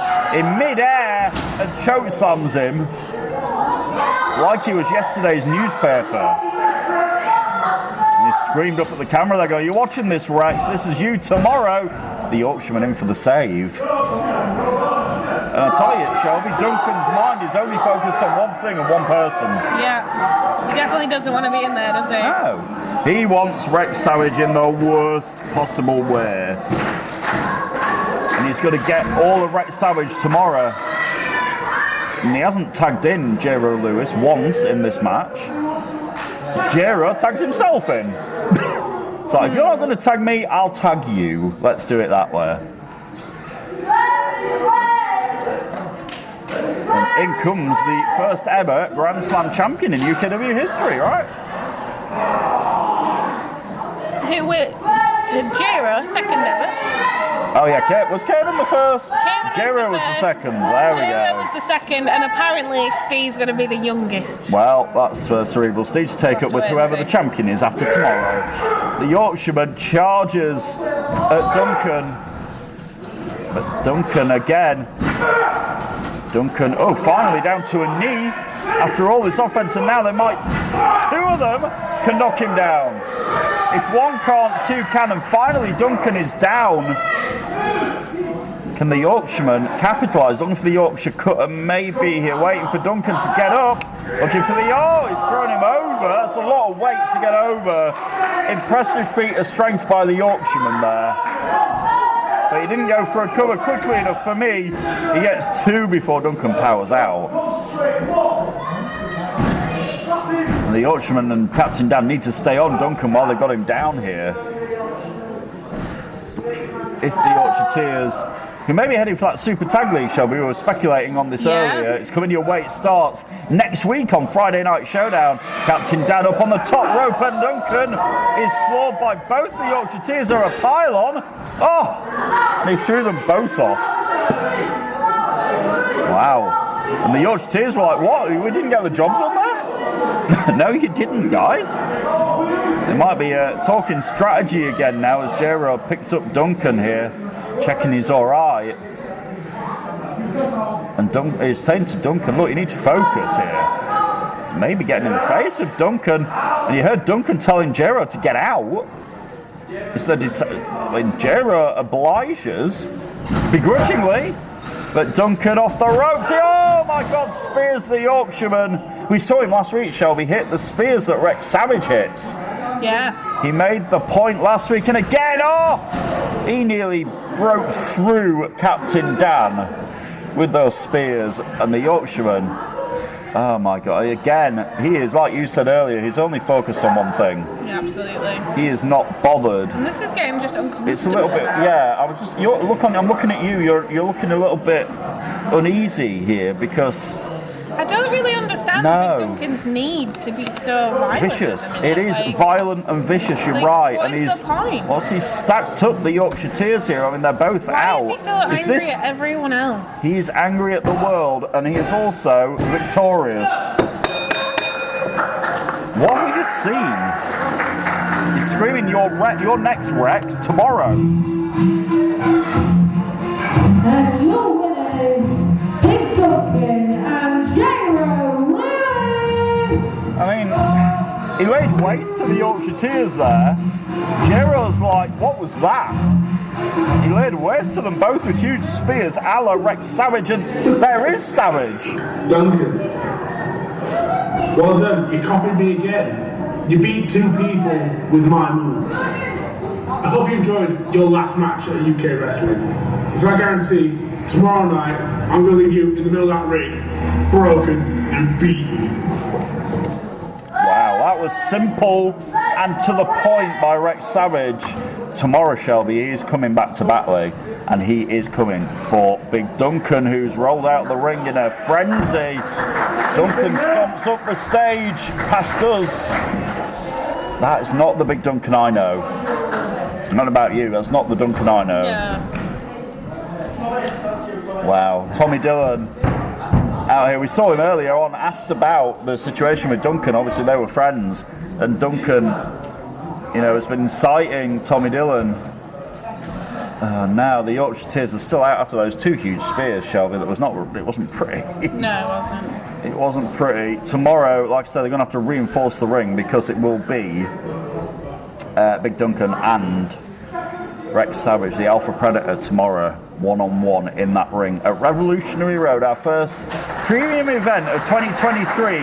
in mid-air and chokeslams him like he was yesterday's newspaper. And he screamed up at the camera. They go, "You're watching this, Rex. This is you tomorrow." The Yorkshireman in for the save. And I tell you, Shelby, Duncan's mind is only focused on one thing and one person. Yeah, he definitely doesn't want to be in there, does he? No. He wants Rex Savage in the worst possible way. And he's going to get all of Rex Savage tomorrow. And he hasn't tagged in J-Ro Lewis once in this match. J-Ro tags himself in. So if you're not going to tag me, I'll tag you. Let's do it that way. And in comes the first ever Grand Slam champion in UKW history, right? J-Ro, second ever. Oh yeah, was Kevin the first? J-Ro was the second. There we J-Ro go. was the second, and apparently Steve's going to be the youngest. Well, that's for Cerebral Steve to take up with whoever the champion is after tomorrow. The Yorkshireman charges at Duncan. But Duncan again. Duncan, finally down to a knee after all this offense, and now two of them can knock him down. If one can't, two can, and finally Duncan is down. Can the Yorkshireman capitalise? Looking for the Yorkshire cutter, maybe here, waiting for Duncan to get up. Looking for he's thrown him over. That's a lot of weight to get over. Impressive feat of strength by the Yorkshireman there. But he didn't go for a cover quickly enough for me. He gets two before Duncan powers out. And the Yorkshireman and Captain Dan need to stay on Duncan while they've got him down here. If the Yorkshire Tears, who may be heading for that Super Tag League, Shelby, we were speculating on this earlier. It's coming your way. It starts next week on Friday Night Showdown. Captain Dan up on the top rope, and Duncan is floored by both the Yorkshire Tears are a pylon. And he threw them both off. Wow. And the Yorkshire Tears were like, what? We didn't get the job done there? No, you didn't, guys. They might be talking strategy again now as J-Ro picks up Duncan here, checking he's all right. And he's saying to Duncan, look, you need to focus here. He's maybe getting in the face of Duncan. And you heard Duncan telling J-Ro to get out. Instead, J-Ro obliges begrudgingly. But Duncan off the ropes. Oh my God, spears the Yorkshireman. We saw him last week, Shelby, hit the spears that Rex Savage hits. Yeah. He made the point last week, and again, he nearly broke through Captain Dan with those spears, and the Yorkshireman, oh my God, again, he is, like you said earlier, he's only focused on one thing. Yeah, absolutely. He is not bothered. And this is getting just uncomfortable. It's a little bit, I'm looking at you, you're looking a little bit uneasy here because I don't really understand Duncan's need to be so violent. Vicious. It is violent and vicious, you're right. What and is the point? He's stacked up the Yorkshire Tears here. I mean, they're both out. Why is he so angry at everyone else? He is angry at the world, and he is also victorious. What have we just seen? He's screaming, your next Rex tomorrow. And your winners, Big Duncan and J-Ro Lewis. I mean, he laid waste to the Yorkshire Tears there. J-Ro's like, what was that? He laid waste to them both with huge spears, a la Rex Savage, and there is Savage. Duncan, well done. You copied me again. You beat two people with my move. I hope you enjoyed your last match at UK Wrestling. So I guarantee tomorrow night, I'm going to leave you in the middle of that ring, broken and beaten. Wow, that was simple and to the point by Rex Savage. Tomorrow, Shelby, he is coming back to Batley, and he is coming for Big Duncan, who's rolled out the ring in a frenzy. Duncan stomps up the stage past us. That is not the Big Duncan I know. Not about you, that's not the Duncan I know. Yeah. Wow, Tommy Dillon out here. We saw him earlier on, asked about the situation with Duncan. Obviously they were friends, and Duncan, you know, has been inciting Tommy Dillon. Now the Yorkshire Tears are still out after those two huge spears, Shelby. It wasn't pretty. No, it wasn't. It wasn't pretty. Tomorrow, like I said, they're going to have to reinforce the ring because it will be Big Duncan and Rex Savage, the Alpha Predator, tomorrow, one-on-one in that ring at Revolutionary Road, our first premium event of 2023.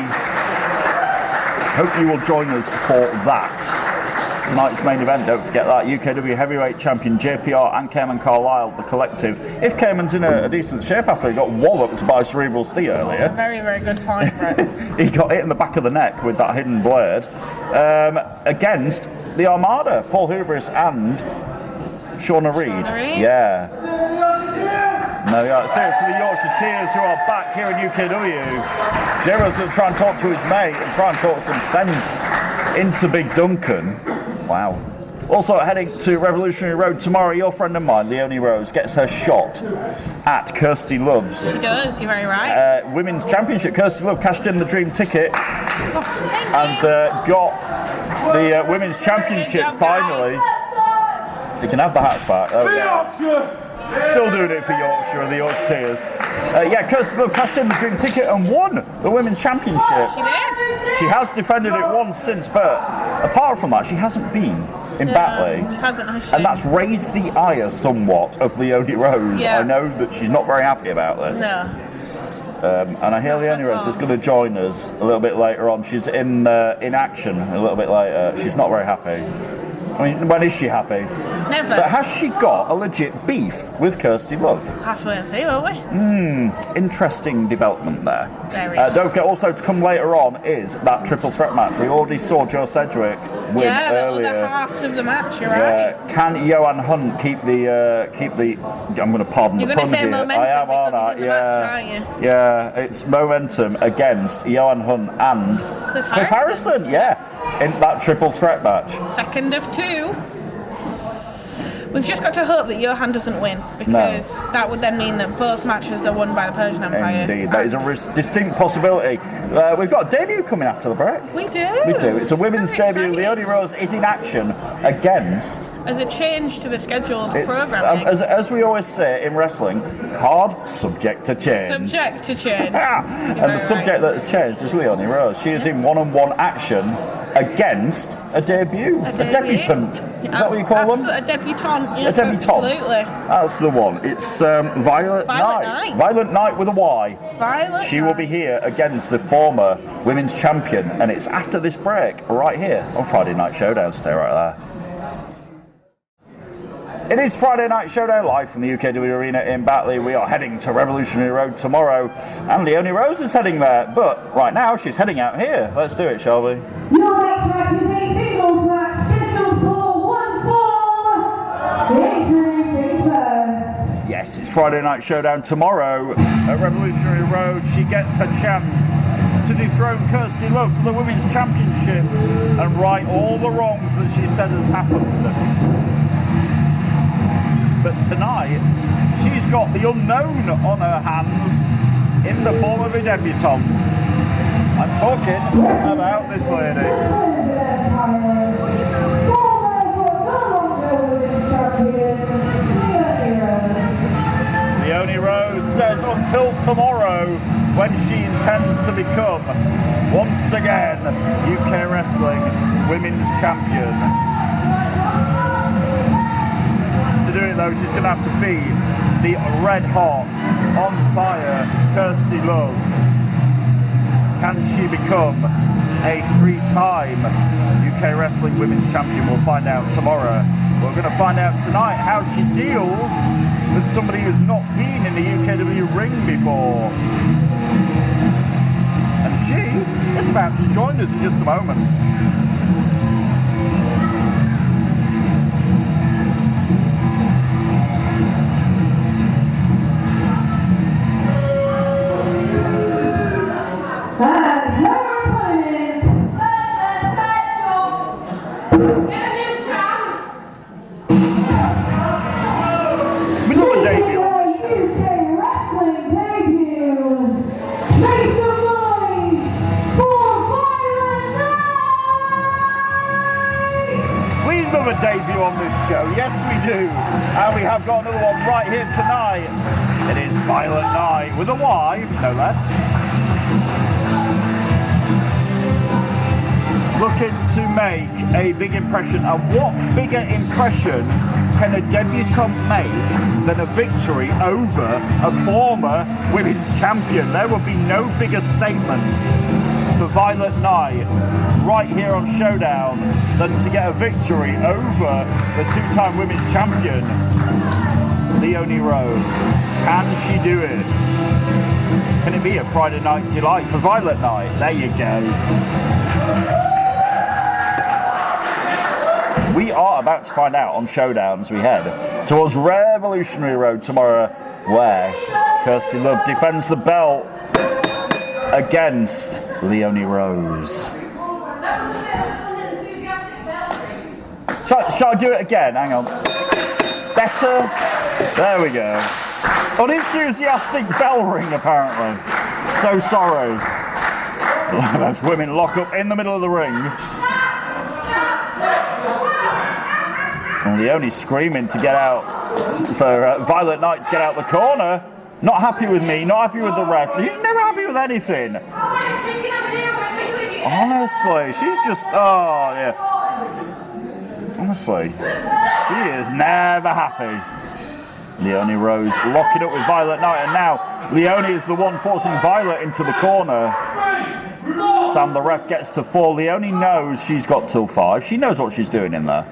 Hope you will join us for that. Tonight's main event, don't forget that, UKW Heavyweight Champion JPR and Cayman Carlisle, the collective. If Cayman's in a decent shape after he got walloped by Cerebral Steve earlier. That's a very, very good point, Brett. He got hit in the back of the neck with that hidden blade. Against the Armada, Paul Hubris and Shauna Reid. Yeah. No, yeah. So for the Yorkshire Tears, who are back here in UKW, Jero's going to try and talk to his mate and try and talk some sense into Big Duncan. Wow. Also heading to Revolutionary Road tomorrow, your friend of mine, Leonie Rose, gets her shot at Kirsty Love's. She does, you're very right. Women's Championship. Kirsty Love cashed in the dream ticket and got the Women's Championship finally. You can have the hats back. There we go. Still doing it for Yorkshire and the Yorkshire Tears. Kirsty Love cashed in the dream ticket and won the Women's Championship. She did. She has defended it once since, but apart from that, she hasn't been in Batley. She hasn't, has she? And that's raised the ire somewhat of Leonie Rose. Yeah. I know that she's not very happy about this. No. And I hear Leonie Rose is going to join us a little bit later on. She's in action a little bit later. She's not very happy. I mean, when is she happy? Never. But has she got a legit beef with Kirsty Love? We'll have to wait and see, won't we? Interesting development there. Very. Don't forget, also to come later on is that triple threat match. We already saw Joe Sedgwick win earlier. The other halves of the match, you're right. Can Johan Hunt keep the? I'm going to pardon You're the going pun to say here. momentum I am, because aren't he's in the match, aren't you? Yeah, it's momentum against Johan Hunt and Cliff Harrison. Yeah, in that triple threat match. Second of two. We've just got to hope that Johan doesn't win, because that would then mean that both matches are won by the Persian Empire. Indeed, that is a distinct possibility. We've got a debut coming after the break. We do. We do. It's a women's debut. Leonie Rose is in action against... As a change to the scheduled programming. As we always say in wrestling, card subject to change. Subject to change. And the subject that has changed is Leonie Rose. She is in one-on-one action against a debut. A debutant. Is that what you call them? A debutante. Yes, a debutante. Absolutely. That's the one. It's Violet Knight. Violet Knight with a Y. She will be here against the former women's champion, and it's after this break, right here on Friday Night Showdown. Stay right there. It is Friday Night Showdown live from the UKW Arena in Batley. We are heading to Revolutionary Road tomorrow, and Leonie Rose is heading there. But right now, she's heading out here. Let's do it, shall we? Your next match is a singles match scheduled for one fall. The entry first. Yes, it's Friday Night Showdown tomorrow at Revolutionary Road. She gets her chance to dethrone Kirsty Love for the Women's Championship and right all the wrongs that she said has happened. But tonight, she's got the unknown on her hands in the form of a debutante. I'm talking about this lady. Leonie Rose says until tomorrow, when she intends to become, once again, UK Wrestling Women's Champion. To do it though, she's going to have to beat the red hot, on fire Kirsty Love. Can she become a 3-time UK Wrestling Women's Champion? We'll find out tomorrow We're going to find out tonight how she deals with somebody who's not been in the UKW ring before. And she is about to join us in just a moment. Debut on this show, yes we do, and we have got another one right here tonight. It is Violent Night with a Y, no less. Looking to make a big impression, and what bigger impression can a debutante make than a victory over a former women's champion? There will be no bigger statement for Violent Night right here on Showdown than to get a victory over the two-time women's champion, Leonie Rose. Can she do it? Can it be a Friday night delight for Violent Night? There you go. We are about to find out on Showdown as we head towards Revolutionary Road tomorrow, where Kirsty Love defends the belt against Leonie Rose. Shall I do it again? Hang on. Better? There we go. Unenthusiastic bell ring, apparently. So sorry. Those women lock up in the middle of the ring. And Leonie screaming to get out, for Violent Night to get out the corner. Not happy with me, not happy with the ref. He's never happy with anything. Honestly, she's just, oh yeah. Honestly, she is never happy. Leonie Rose locking up with Violent Night, and now Leonie is the one forcing Violet into the corner. Sam the ref gets to 4. Leonie knows she's got till 5. She knows what she's doing in there.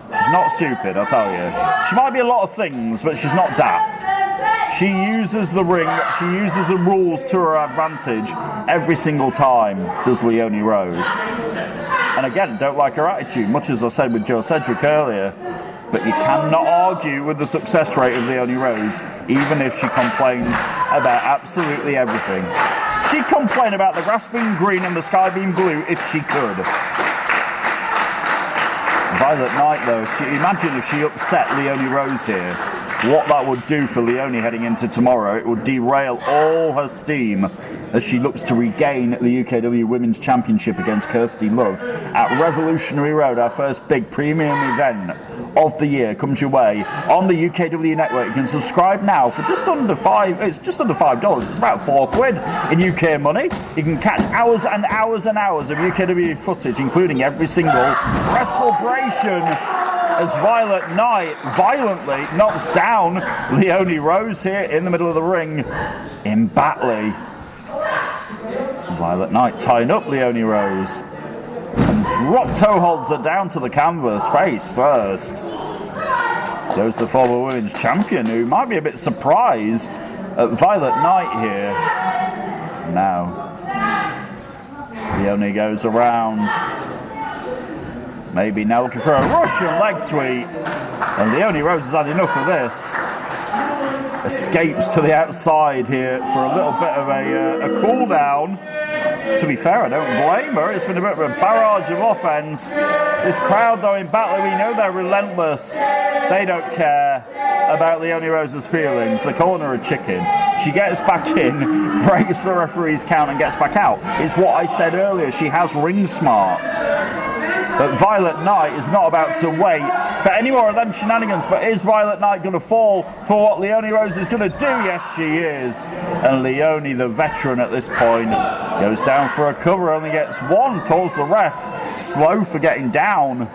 She's not stupid, I'll tell you. She might be a lot of things, but she's not daft. She uses the ring, she uses the rules to her advantage every single time, does Leonie Rose. And again, don't like her attitude, much as I said with Joe Sedgwick earlier. But you cannot argue with the success rate of Leonie Rose, even if she complains about absolutely everything. She'd complain about the grass being green and the sky being blue if she could. Violent Night, though, imagine if she upset Leonie Rose here. What that would do for Leonie heading into tomorrow. It would derail all her steam as she looks to regain the UKW Women's Championship against Kirsty Love at Revolutionary Road. Our first big premium event of the year comes your way on the UKW network. You can subscribe now for just under $5. It's just under $5. It's about £4 in UK money. You can catch hours and hours and hours of UKW footage, including every single celebration, as Violent Night violently knocks down Leonie Rose here in the middle of the ring in Batley. Violent Night tying up Leonie Rose and drop toe holds her down to the canvas face first. Goes the former women's champion, who might be a bit surprised at Violent Night here. Now Leonie goes around. Maybe now looking for a Russian leg sweep. And Leonie Rose has had enough of this. Escapes to the outside here for a little bit of a cool down. To be fair, I don't blame her. It's been a bit of a barrage of offense. This crowd, though, in Batley, we know they're relentless. They don't care about Leonie Rose's feelings. They call her a chicken. She gets back in, breaks the referee's count, and gets back out. It's what I said earlier. She has ring smarts. But Violent Night is not about to wait for any more of them shenanigans. But is Violent Night going to fall for what Leonie Rose is going to do? Yes, she is. And Leonie, the veteran at this point, goes down for a cover, only gets one, towards the ref. Slow for getting down.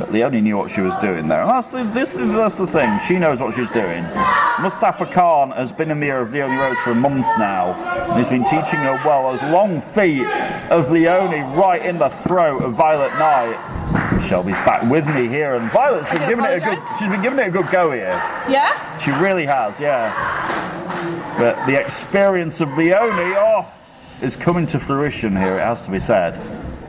But Leonie knew what she was doing there. And that's the thing. She knows what she's doing. Mustafa Khan has been in the ear of Leonie Rose for months now. And he's been teaching her well. Those long feet of Leonie right in the throat of Violent Night. Shelby's back with me here, and Violet's been giving it a good. She's been giving it a good go here. Yeah? She really has, yeah. But the experience of Leonie, is coming to fruition here. It has to be said.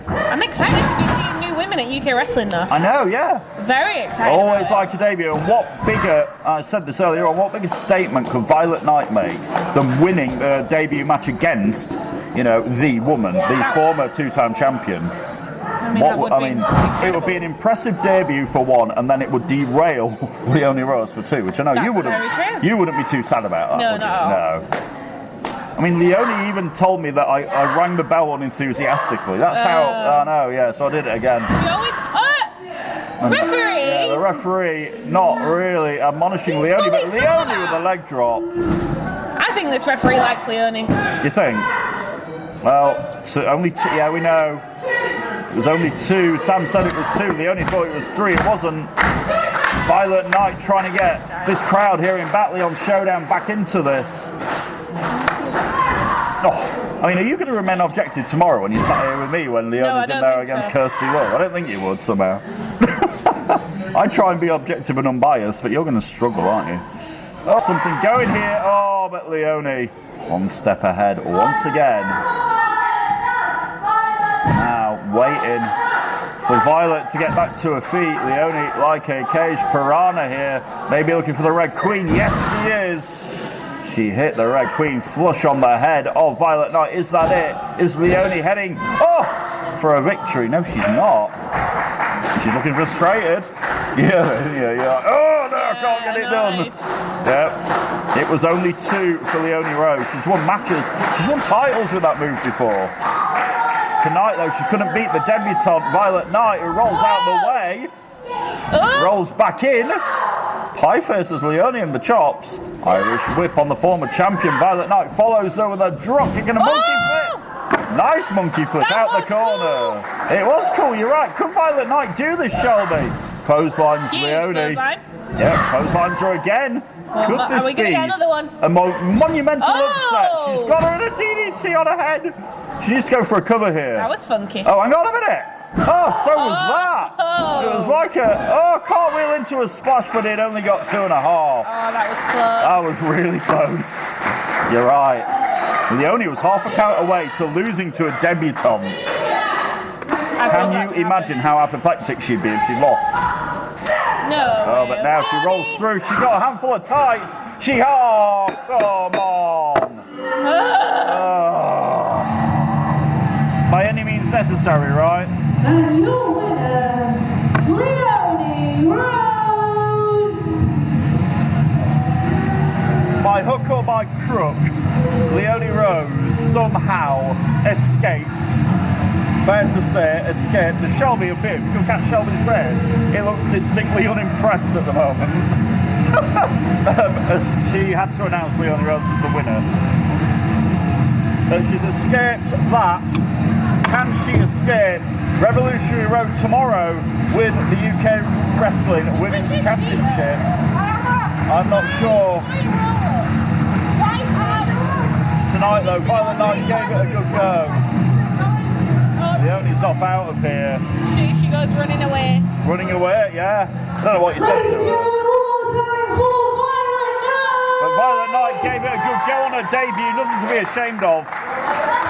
I'm excited to be seeing new women at UK wrestling, though. I know, yeah. Very excited. Always like a debut. And what bigger? I said this earlier on. What bigger statement could Violet Knight make than winning the debut match against, the woman, the former two-time champion? It would be an impressive debut for one, and then it would derail Leonie Rose for two, which I know you wouldn't be too sad about. No, not at all. No. I mean, Leonie even told me that I rang the bell unenthusiastically. That's how. I know, yeah. So I did it again. She always. Referee. Yeah, the referee not really admonishing Leonie, but Leonie with a leg drop. I think this referee likes Leonie. You think? Well, only two. Yeah, we know. It was only two. Sam said it was two. Leonie thought it was three. It wasn't. Violet Knight trying to get this crowd here in Batley on Showdown back into this. Are you going to remain objective tomorrow when you sat here with me when Leonie's in there against Kirsty Love? I don't think you would somehow. I try and be objective and unbiased, but you're going to struggle, aren't you? Something going here. But Leonie one step ahead once again. Now waiting for Violet to get back to her feet. Leonie like a caged piranha here. Maybe looking for the Red Queen. Yes, she is. She hit the Red Queen flush on the head of Violet Knight. Is that it? Is Leonie heading for a victory? No, she's not. She's looking frustrated. Yeah. Oh, no, I can't get it done. Yep. It was only two for Leonie Rose. She's won matches. She's won titles with that move before. Tonight, though, she couldn't beat the debutante Violet Knight, who rolls out the way. Rolls back in. Pie faces Leonie in the chops. Irish whip on the former champion. Violet Knight follows her with a drop kick and a monkey flip. Nice monkey flip out the corner. Cool. It was cool, you're right. Could Violet Knight do this, Shelby? Clotheslines Leonie. Yeah, clotheslines her again. Could this are we gonna get another one? A monumental upset? She's got her in a DDT on her head. She needs to go for a cover here. That was funky. Oh, hang on a minute. So was that. It was like a cartwheel into a splash, but it only got 2.5. That was close. That was really close. You're right. Leonie was half a count away to losing to a debutante. Can you imagine how apoplectic she'd be if she lost? No. But now she rolls through. She got a handful of tights. Come on. By any means necessary, right? And your winner, Leonie Rose! By hook or by crook, Leonie Rose somehow escaped. Fair to say, escaped. To Shelby a bit. If you can catch Shelby's face, it looks distinctly unimpressed at the moment. As she had to announce Leonie Rose as the winner. But she's escaped that. Can she escape Revolutionary Road tomorrow with the UK Wrestling Women's Championship? I'm not sure. Tonight, though, Violet Knight gave it a good go. Leonie's off out of here. She goes running away. Running away, yeah. I don't know what you said to her. But Violet Knight gave it a good go on her debut, nothing to be ashamed of.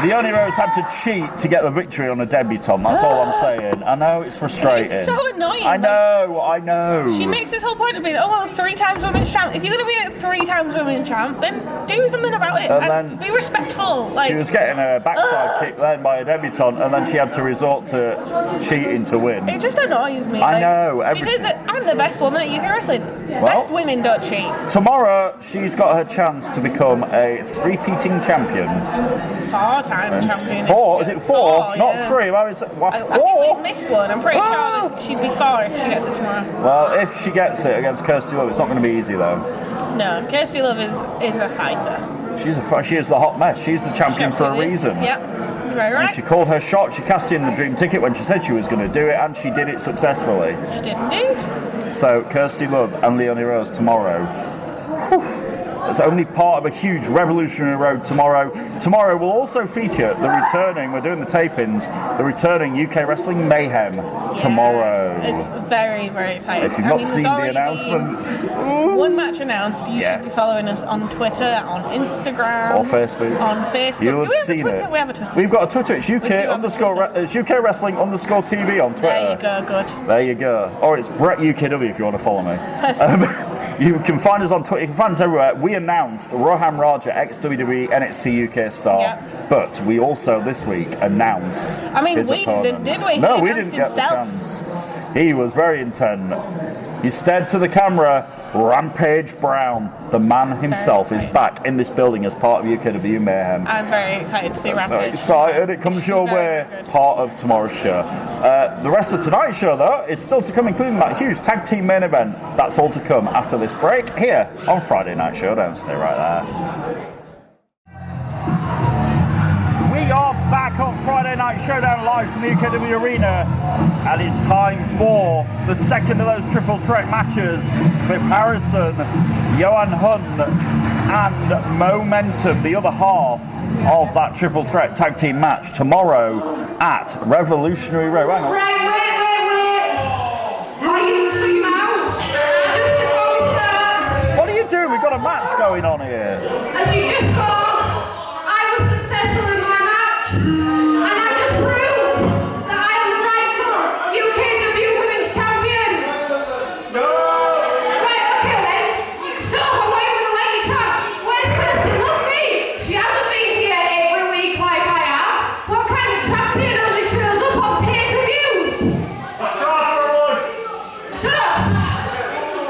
Leonie Rose had to cheat to get the victory on a debutante, that's all I'm saying. I know, it's frustrating. It's so annoying. I know. She makes this whole point of being, 3 times women's champ. If you're going to be a 3 times women's champ, then do something about it and be respectful. She was getting a backside kick then by a debutante, and then she had to resort to cheating to win. It just annoys me. I know. She says that I'm the best woman at UK wrestling. Best women don't cheat. Tomorrow, she's got her chance to become a 3-peating champion. 4-time champion. 4? Is it 4? Not 3. Well, it's 4. I think we've missed one. I'm pretty sure that she'd be 4 if she gets it tomorrow. Well, if she gets it against Kirsty Love, it's not going to be easy though. No, Kirsty Love is a fighter. She is the hot mess. She's the champion for a reason. Yep. Right. And she called her shot. She cashed in the dream ticket when she said she was going to do it, and she did it successfully. She did indeed. So Kirsty Love and Leonie Rose tomorrow. It's only part of a huge revolutionary road tomorrow. Tomorrow will also feature the returning, we're doing the tapings, the returning UK Wrestling Mayhem tomorrow. Yes, it's very, very exciting. If you've not seen the there's already announcements, one match announced. You should be following us on Twitter, on Instagram, or Facebook. On Facebook. You'll Do we have have a seen Twitter? it. We have a Twitter. We've got a Twitter. It's UK it's UK Wrestling _TV on Twitter. There you go. Good. There you go. Or it's Brett UKW if you want to follow me. You can find us on Twitter. You can find us everywhere. We announced Rohan Raja, ex-WWE NXT UK star, but we also this week announced. I mean, his we opponent. didn't, did we? No, He we announced didn't get the himself. chance. He was very intent. He stared to the camera. Rampage Brown, the man himself, is back in this building as part of UKW Mayhem. I'm very excited to see So Rampage. excited, it comes your way, part of tomorrow's show. The rest of tonight's show, though, is still to come, including that huge tag team main event. That's all to come after this break here on Friday Night Showdown. Stay right there. We are back on Friday Night Showdown live from the UKW Arena, and it's time for the second of those triple threat matches. Cliff Harrison, Johan Hun, and Momentum, the other half of that triple threat tag team match tomorrow at Revolutionary Road. Hang on. Wait. Are you freaking out? Just before we start. What are you doing? We've got a match going on here. As you just saw, I was successful in my match, and I just proved that I am the rightful UKW Women's Champion. No! Right, okay then. So I'm away with the ladies' match. Where's Kirsten Lovely? She hasn't been here every week like I have. What kind of champion only shows up on pay-per-views? Shut up!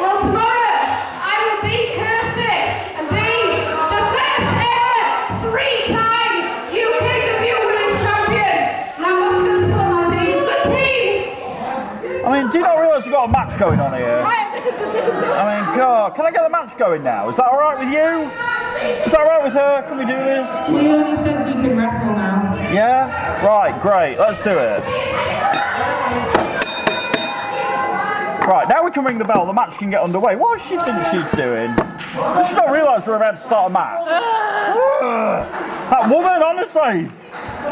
Well, tomorrow I will beat Kirsty and be the first ever three-time UKW Women's Champion. And I'm not going to call my team the team. I mean, do you not realise we've got a match going on here? I mean, God, can I get the match going now? Is that alright with you? Is that alright with her? Can we do this? Leonie says you can wrestle now. Yeah? Right, great, let's do it. Right, now we can ring the bell, the match can get underway. What does she think she's doing? Does she not realise we're about to start a match? That woman, honestly,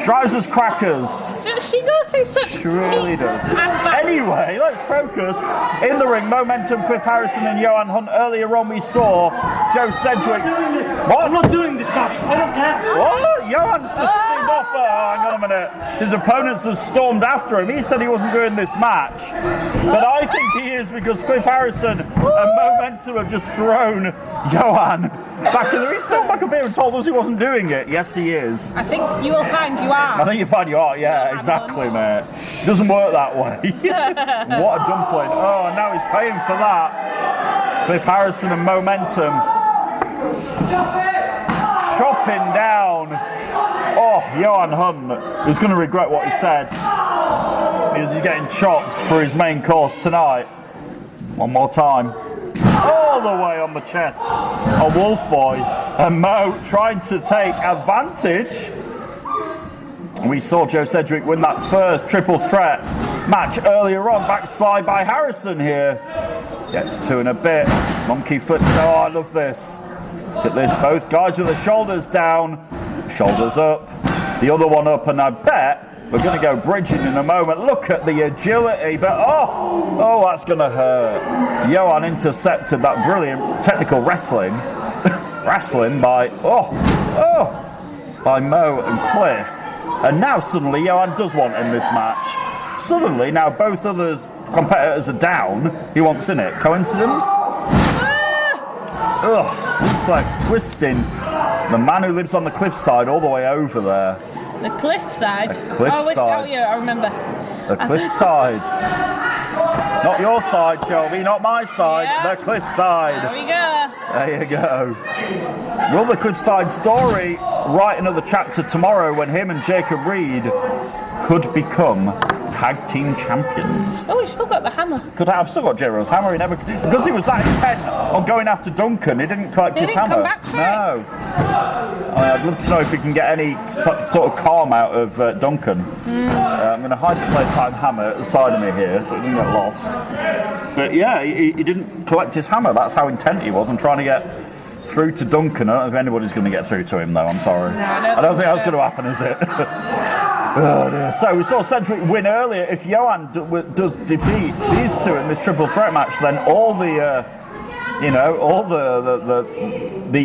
drives us crackers. She goes through such She really peaks does. and valleys. Anyway, let's focus. In the ring, Momentum, Cliff Harrison and Johan Hunt. Earlier on we saw Joe Sedgwick. What? I'm not doing this match. I don't care. What? Johan's just steamed off. Hang on a minute. His opponents have stormed after him. He said he wasn't doing this match. But I think he is, because Cliff Harrison and Momentum have just thrown Johan back in the... He's still back up here and told us he wasn't doing it. Yes, he is. I think you will find you are. I think you find you are, yeah, exactly, mate. Doesn't work that way. What a dumpling. Oh, now he's paying for that. Cliff Harrison and Momentum. Chopping down. Oh, Johan Hunt is going to regret what he said, because he's getting chopped for his main course tonight. One more time. All the way on the chest. A Wolf Boy. And Mo trying to take advantage. We saw Joe Sedgwick win that first triple threat match earlier on, backslide by Harrison here. Gets two in a bit. Monkey foot. Oh, I love this. Look at this. Both guys with their shoulders down, shoulders up, the other one up, and I bet we're going to go bridging in a moment. Look at the agility, but oh, that's going to hurt. Johan intercepted that brilliant technical wrestling by by Mo and Cliff. And now suddenly Johan does want in this match. Suddenly now both others competitors are down. He wants in it. Coincidence? Suplex twisting the man who lives on the cliffside all the way over there. The cliffside. The cliffside. Oh, yeah, I remember. The cliffside. Not your side, Shelby, not my side. Yeah. The cliffside. There we go. There you go. Will the cliffside story write another chapter tomorrow when him and Jacob Reed could become tag team champions? Oh, we've still got the hammer. I've still got J-Ro's hammer. He never, because he was that intent on going after Duncan, he didn't collect his hammer. Come back for no. I'd love to know if we can get any sort of calm out of Duncan. I'm going to hide the playtime hammer at the side of me here so it doesn't get lost. But yeah, he didn't collect his hammer. That's how intent he was on trying to get through to Duncan. I don't know if anybody's going to get through to him, though. I'm sorry. No, I don't think that's going to happen, is it? Oh dear. So we saw Cedric win earlier. If Johan does defeat these two in this triple threat match, then all the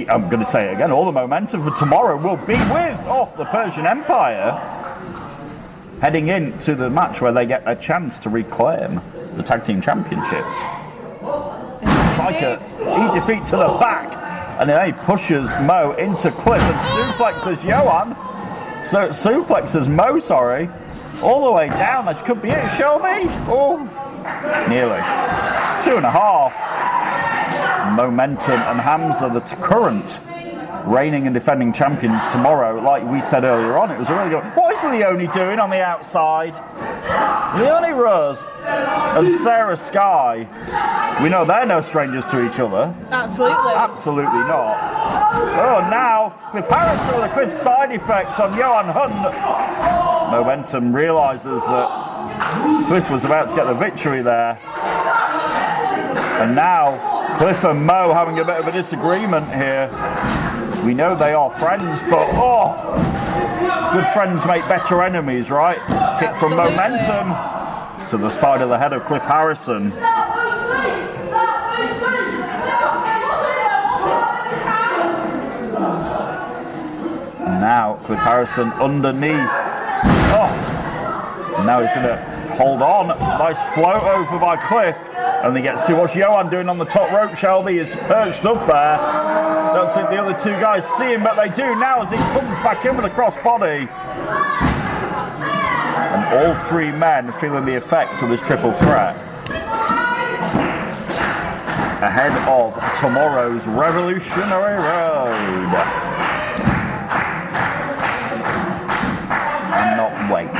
I'm going to say it again, all the momentum for tomorrow will be with the Persian Empire, heading into the match where they get a chance to reclaim the tag team championships. It's like a defeat to the back, and then he pushes Mo into Cliff and suplexes Johan. So suplexes Mo, all the way down. This could be it, Shelby. Oh, nearly 2.5. Momentum and Hamza, the current reigning and defending champions tomorrow. Like we said earlier on, it was a really good. What is Leonie doing on the outside? Leonie Rose and Sarah Sky. We know they're no strangers to each other. Absolutely. Absolutely not. Oh, now Cliff Harrison with a Cliff side effect on Johan Hunt. Momentum realises that Cliff was about to get the victory there. And now Cliff and Mo having a bit of a disagreement here. We know they are friends, but good friends make better enemies, right? Kick from Momentum to the side of the head of Cliff Harrison. And now Cliff Harrison underneath. And now he's going to hold on. Nice float over by Cliff. And he gets to what's Johan doing on the top rope. Shelby is perched up there. Don't think the other two guys see him, but they do now as he comes back in with a crossbody. And all three men feeling the effects of this triple threat. Ahead of tomorrow's Revolutionary Road. Cannot wait.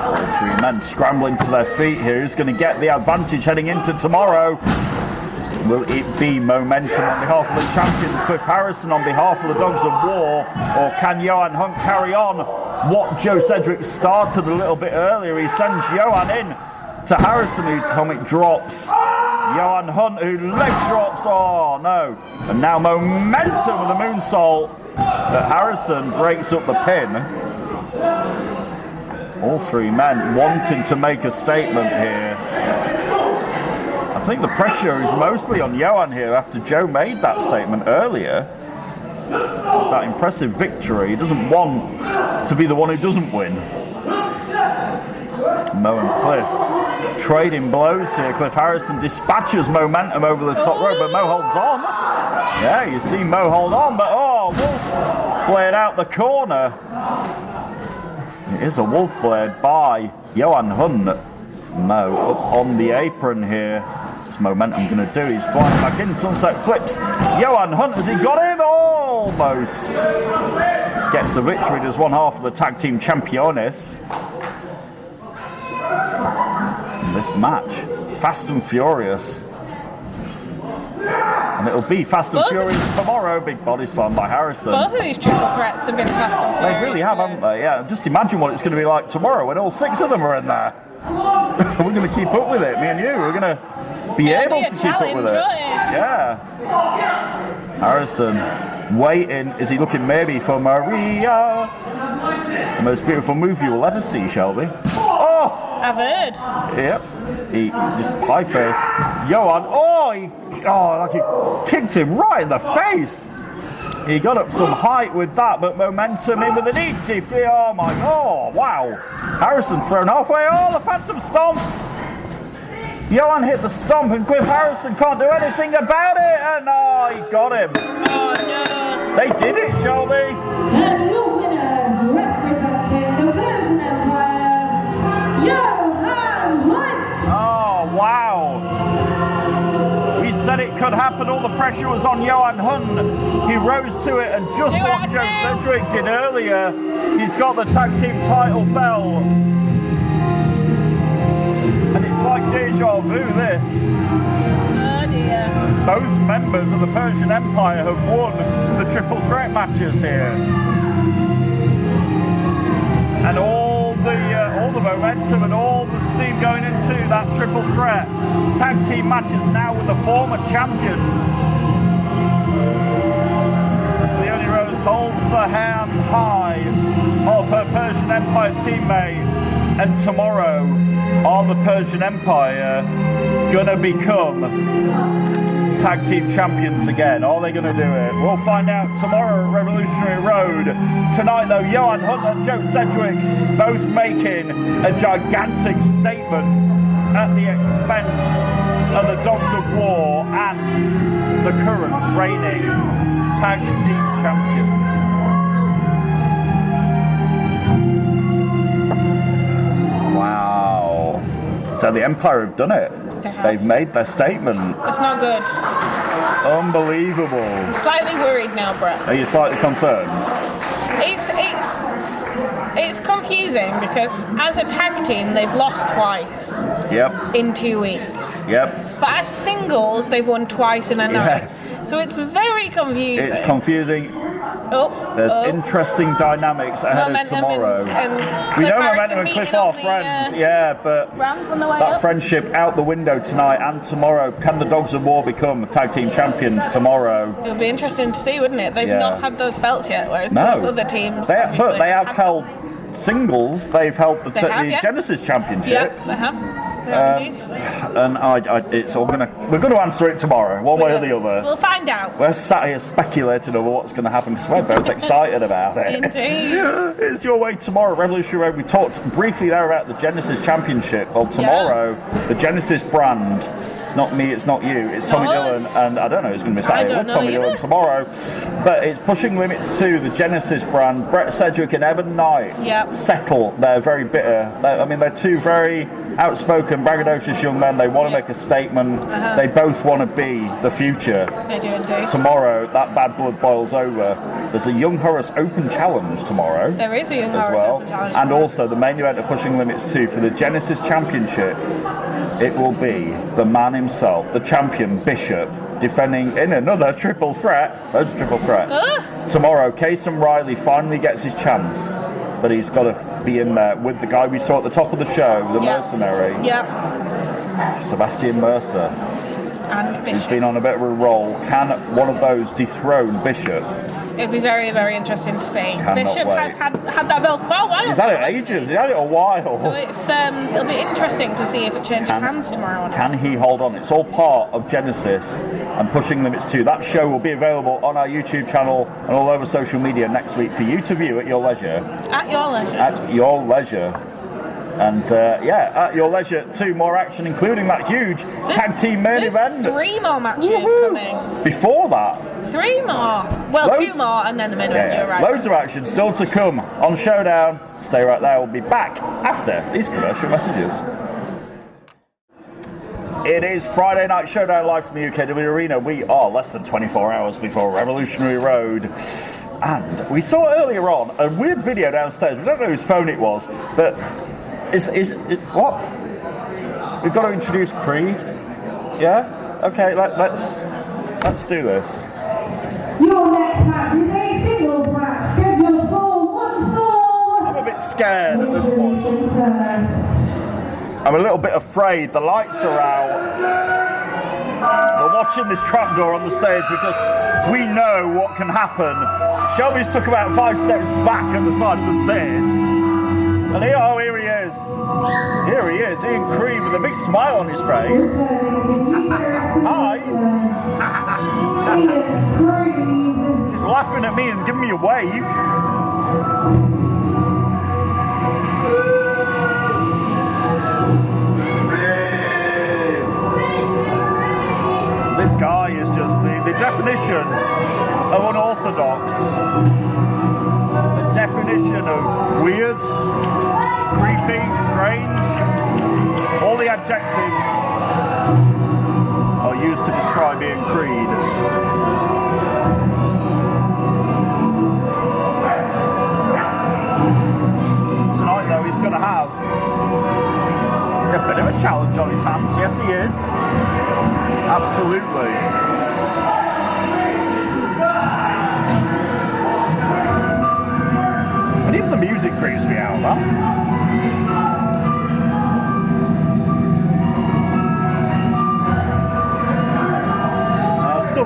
All three men scrambling to their feet here. Who's going to get the advantage heading into tomorrow? Will it be Momentum on behalf of the champions, Cliff Harrison on behalf of the Dogs of War, or can Johan Hunt carry on what Joe Cedric started a little bit earlier? He sends Johan in to Harrison, who atomic drops. Johan Hunt, who leg drops. Oh no! And now Momentum with a moonsault. But Harrison breaks up the pin. All three men wanting to make a statement here. I think the pressure is mostly on Johan here after Joe made that statement earlier. That impressive victory. He doesn't want to be the one who doesn't win. Mo and Cliff trading blows here. Cliff Harrison dispatches Momentum over the top rope, but Mo holds on. Yeah, you see Mo hold on, but Wolf blade out the corner. It is a Wolf blade by Johan Hunt. Mo up on the apron here. What's Momentum going to do? He's flying back in. Sunset flips. Johan Hunt, has he got him? Almost. Gets the victory. Does one half of the tag team championes. And this match, fast and furious. And it'll be fast and furious tomorrow. Big body slam by Harrison. Both of these triple threats have been fast and furious. They really have, haven't they? Yeah. Just imagine what it's going to be like tomorrow when all 6 of them are in there. We're going to keep up with it, me and you. We're going to be able to keep up with it. Yeah. Harrison waiting. Is he looking maybe for Maria? The most beautiful move you will ever see, Shelby. I've heard. Yep. He just pie face. Johan. Like he kicked him right in the face. He got up some height with that, but Momentum in with a deep defeat. Oh my God! Wow. Harrison thrown halfway. The Phantom Stomp. Johan hit the stomp, and Cliff Harrison can't do anything about it. And he got him. Oh no! They did it, Shelby. And your winner, representing the Persian Empire, Johan Hunt. Oh wow! We said it could happen. All the pressure was on Johan Hunt. He rose to it, and just what Joe Cedric did earlier, he's got the tag team title belt. And it's like deja vu, this. Oh dear. Both members of the Persian Empire have won the triple threat matches here. And all the momentum and all the steam going into that triple threat tag team matches now with the former champions. As Leonie Rose holds the hand high of her Persian Empire teammate, and tomorrow are the Persian Empire gonna become tag team champions again? Are they going to do it? We'll find out tomorrow at Revolutionary Road. Tonight though, Johan Hunt and Joe Sedgwick both making a gigantic statement at the expense of the Dogs of War and the current reigning tag team champions. Wow. So the Empire have done it. They've made their statement. It's not good. Unbelievable. I'm slightly worried now, Brett. Are you slightly concerned? It's confusing because as a tag team they've lost twice. Yep. In 2 weeks. Yep. But as singles they've won twice in a night. Yes. So it's very confusing. It's confusing. There's interesting dynamics ahead of tomorrow. We know momentum and Cliff are friends, but that friendship out the window tonight and tomorrow. Can the Dogs of War become tag team champions tomorrow? It'll be interesting to see, wouldn't it? They've not had those belts yet, whereas both other teams. But they have held singles. They've held the Genesis Championship. Yeah, they have. And it's all we're going to answer it tomorrow, one way or the other. We'll find out. We're sat here speculating over what's going to happen because we're both excited about it. Indeed. It's your way tomorrow, Revolutionary Road. We talked briefly there about the Genesis Championship. Well, tomorrow, the Genesis brand. It's not me, it's not you, it's Tommy Dillon, and I don't know who's going to be sat here with Tommy Dillon tomorrow. But it's Pushing Limits 2, the Genesis brand. Brett Sedgwick and Evan Knight settle. They're very bitter. They're two very outspoken, braggadocious young men. They want to make a statement. They both want to be the future. They do indeed. Tomorrow, that bad blood boils over. There's a Young Horace Open Challenge tomorrow. There is a Young Horace Open Challenge. And also the main event of Pushing Limits 2 for the Genesis Championship. It will be the man himself, the champion Bishop, defending in another triple threat. Those triple threats. Tomorrow, Casey Riley finally gets his chance, but he's got to be in there with the guy we saw at the top of the show, the mercenary. Sebastian Mercer. And Bishop. He's been on a bit of a roll. Can one of those dethrone Bishop? It'd be very, very interesting to see. Bishop has had that belt quite a while. He's had it ages. He's had it a while. So it'll be interesting to see if it changes hands tomorrow. Can he hold on? It's all part of Genesis and Pushing Limits 2. That show will be available on our YouTube channel and all over social media next week for you to view at your leisure. At your leisure. At your leisure. And at your leisure, 2 more action, including that huge tag team main event. 3 more matches coming. Before that. 3 more. Well, loads, 2 more, and then the main event. You're right. Loads of action still to come on Showdown. Stay right there. We'll be back after these commercial messages. It is Friday Night Showdown live from the UKW Arena. We are less than 24 hours before Revolutionary Road. And we saw earlier on a weird video downstairs. We don't know whose phone it was, but is it what? We've got to introduce Creed. Yeah? Okay, let's do this. Your next match is a singles match scheduled for 1 fall. I'm a bit scared at this point. I'm a little bit afraid. The lights are out. We're watching this trapdoor on the stage because we know what can happen. Shelby's took about 5 steps back at the side of the stage. And here he is. Here he is, Ian Creed with a big smile on his face. Hi. He's laughing at me and giving me a wave. This guy is just the definition of unorthodox. The definition of weird, creepy, strange. All the adjectives are used to describe Ian Creed. Tonight though, he's going to have a bit of a challenge on his hands. Yes, he is. Absolutely. And even the music creeps me out, man.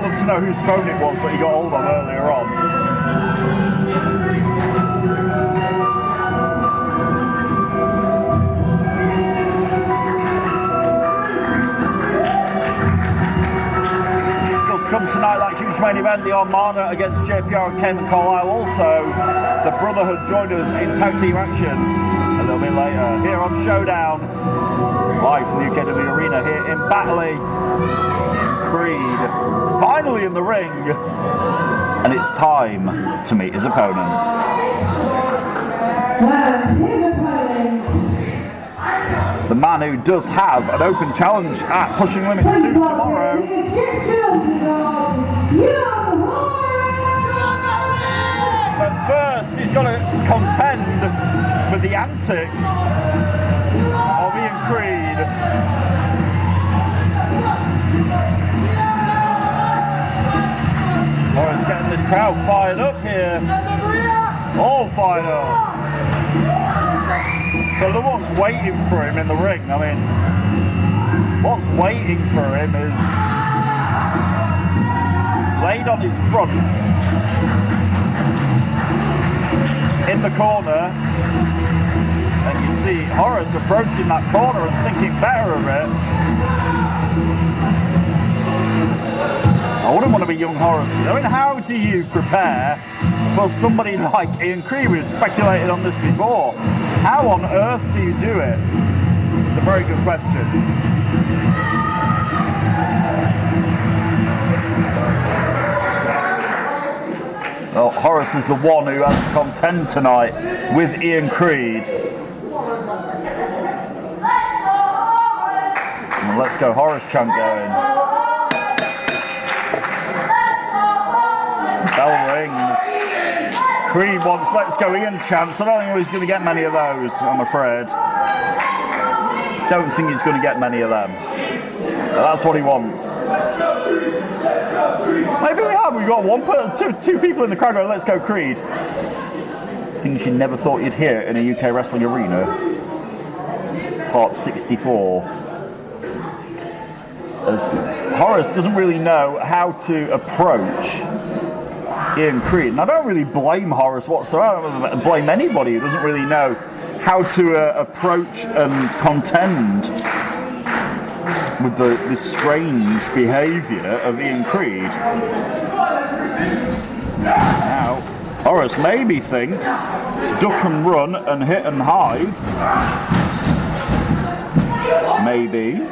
love to know whose phone it was that he got hold of earlier on. Still to come tonight, that huge main event, the Armada against JPR and Cayman Carlisle. Also, the Brotherhood joined us in tag team action a little bit later here on Showdown, live from the UKW Arena here in Batley. Creed finally in the ring, and it's time to meet his opponent. The man who does have an open challenge at Pushing Limits 2 tomorrow. But first, he's got to contend with the antics of Ian Creed. Horace getting this crowd fired up here. All fired up. But look what's waiting for him in the ring. I mean, what's waiting for him is laid on his front in the corner. And you see Horace approaching that corner and thinking better of it. I wouldn't want to be young Horace. I mean, how do you prepare for somebody like Ian Creed? We've speculated on this before. How on earth do you do it? It's a very good question. Well, Horace is the one who has to contend tonight with Ian Creed. And let's go Horace chant going. Bell rings. Creed wants let's go Ian chants. I don't think he's going to get many of those, I'm afraid. Don't think he's going to get many of them. But that's what he wants. Maybe we have. We've got two people in the crowd going, let's go Creed. Things you never thought you'd hear in a UK wrestling arena. Part 64. As Horace doesn't really know how to approach Ian Creed. And I don't really blame Horace whatsoever. I don't blame anybody who doesn't really know how to approach and contend with this strange behaviour of Ian Creed. Now, Horace maybe thinks duck and run and hit and hide. Maybe.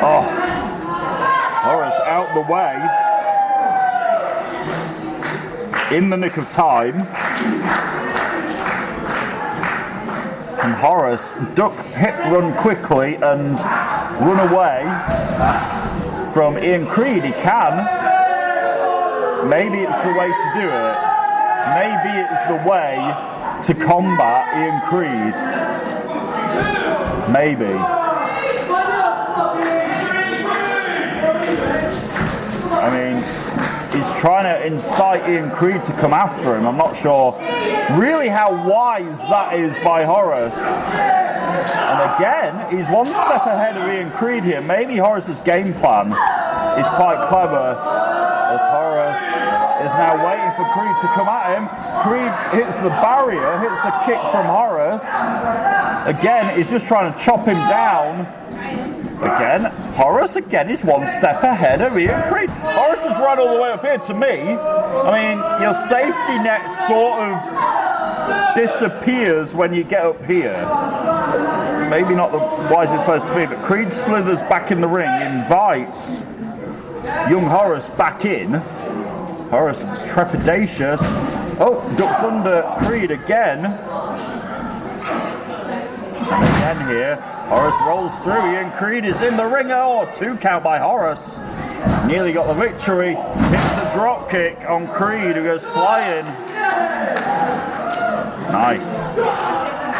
Oh, Horace out the way. In the nick of time. And Horace duck, hit, run quickly and run away from Ian Creed. He can. Maybe it's the way to do it. Maybe it's the way to combat Ian Creed. Maybe. I mean, he's trying to incite Ian Creed to come after him. I'm not sure really how wise that is by Horace. And again, he's one step ahead of Ian Creed here. Maybe Horace's game plan is quite clever, as Horace is now waiting for Creed to come at him. Creed hits the barrier, hits a kick from Horace. Again, he's just trying to chop him down. Again, Horace again is one step ahead of Ian Creed. Horace is right all the way up here to me. I mean, your safety net sort of disappears when you get up here. Maybe not the wisest place to be, but Creed slithers back in the ring, invites young Horace back in. Horace is trepidatious. Oh, ducks under Creed again. And again here, Horace rolls through. Ian Creed is in the ring. Oh, 2 count by Horace. Nearly got the victory. Hits a drop kick on Creed, who goes flying. Nice.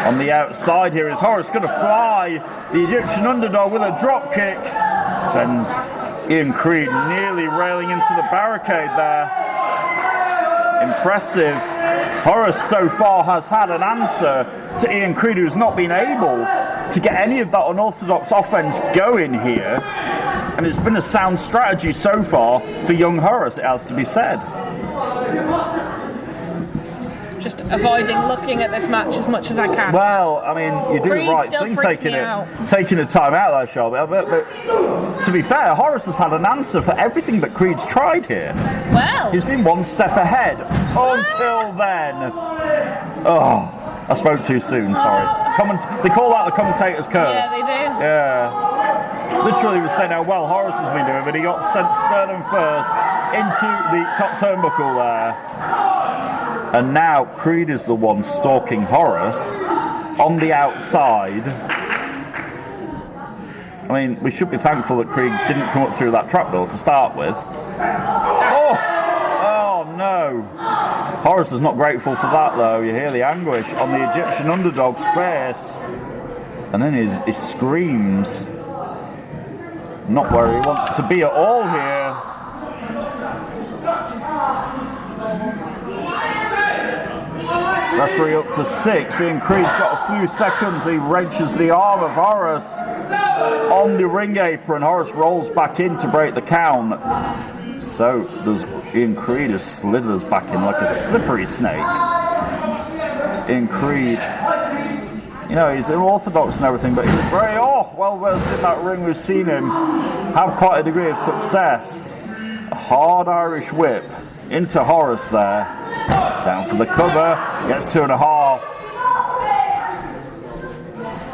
On the outside here is Horace going to fly. The Egyptian underdog with a drop kick. Sends Ian Creed nearly railing into the barricade there. Impressive. Horace so far has had an answer to Ian Creed, who's not been able to get any of that unorthodox offense going here. And it's been a sound strategy so far for young Horace, it has to be said. Just avoiding looking at this match as much as I can. Well, I mean, you do Creed the right still thing freaks taking me it, out. taking a time out there, Shelby. But to be fair, Horace has had an answer for everything that Creed's tried here. Well, He's been one step ahead until then. Oh, I spoke too soon. Sorry. They call that the commentator's curse. Yeah, they do. Yeah. Literally, he was saying how well Horace has been doing, but he got sent sternum first into the top turnbuckle there. And now Creed is the one stalking Horace on the outside. I mean, we should be thankful that Creed didn't come up through that trapdoor to start with. Oh no. Horace is not grateful for that though. You hear the anguish on the Egyptian underdog's face. And then he screams. Not where he wants to be at all here. Referee up to 6. Ian Creed's got a few seconds. He wrenches the arm of Horace on the ring apron. Horace rolls back in to break the count. So does Ian Creed, as slithers back in like a slippery snake. Ian Creed, you know, he's unorthodox and everything, but he was very well versed in that ring. We've seen him have quite a degree of success. A hard Irish whip into Horace there. Down for the cover, gets 2.5.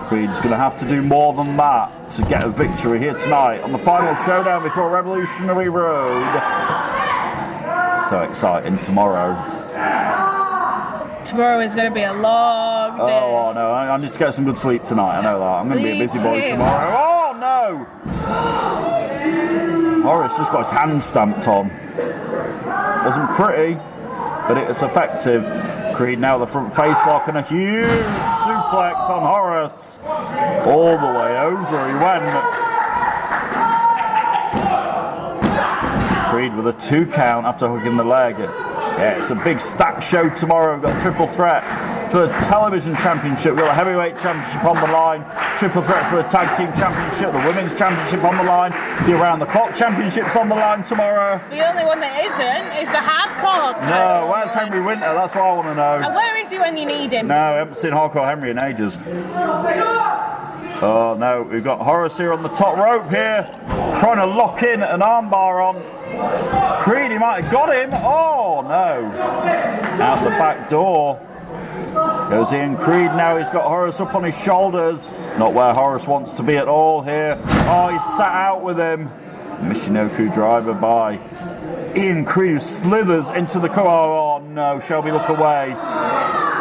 Creed's going to have to do more than that to get a victory here tonight on the final showdown before Revolutionary Road. So exciting tomorrow. Tomorrow is going to be a long day. Oh no, I need to get some good sleep tonight, I know that. I'm going to be a busy boy tomorrow. Oh no! Horace just got his hand stamped on. Wasn't pretty, but it was effective. Creed now the front face lock and a huge suplex on Horace. All the way over he went. Creed with a 2 count after hooking the leg. Yeah, it's a big stack show tomorrow. We've got a triple threat for the television championship. We've got a heavyweight championship on the line. Triple threat for a tag team championship. The women's championship on the line. The around the clock championship's on the line tomorrow. The only one that isn't is the hardcore. No, where's Henry Winter? That's what I want to know. And where is he when you need him? No, I haven't seen Hardcore Henry in ages. Oh no, we've got Horace here on the top rope here, trying to lock in an armbar on Creed. He might have got him. Oh no! Out the back door goes Ian Creed now. He's got Horace up on his shoulders. Not where Horace wants to be at all here. Oh, he's sat out with him. Michinoku driver by Ian Creed, who slithers into the cover. Oh no, Shelby, look away.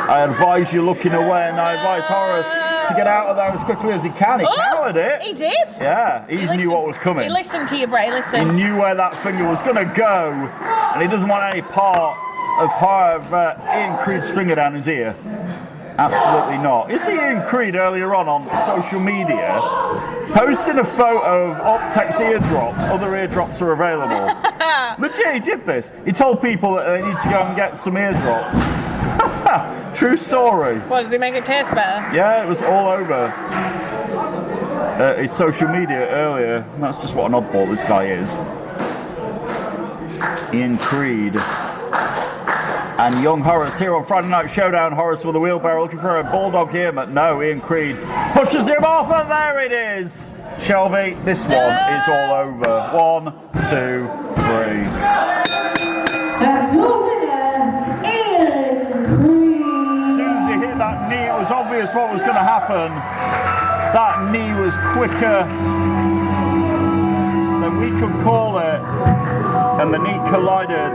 I advise you looking away, and I advise Horace to get out of there as quickly as he can. He countered it. He did? Yeah, he knew what was coming. He listened to you, Bray, listen. He knew where that finger was going to go, and he doesn't want any part of Ian Creed's finger down his ear. Absolutely not. You see Ian Creed earlier on social media posting a photo of Optex eardrops. Other eardrops are available. Legit, he did this. He told people that they need to go and get some eardrops. True story. What, does he make it taste better? Yeah, it was all over his social media earlier. That's just what an oddball this guy is. Ian Creed and young Horace here on Friday Night Showdown. Horace with a wheelbarrow looking for a bulldog here, but no, Ian Creed pushes him off, and there it is. Shelby, this one is all over. 1, 2, 3. That's your winner, Ian Creed. As soon as you hit that knee, it was obvious what was going to happen. That knee was quicker than we could call it, and the knee collided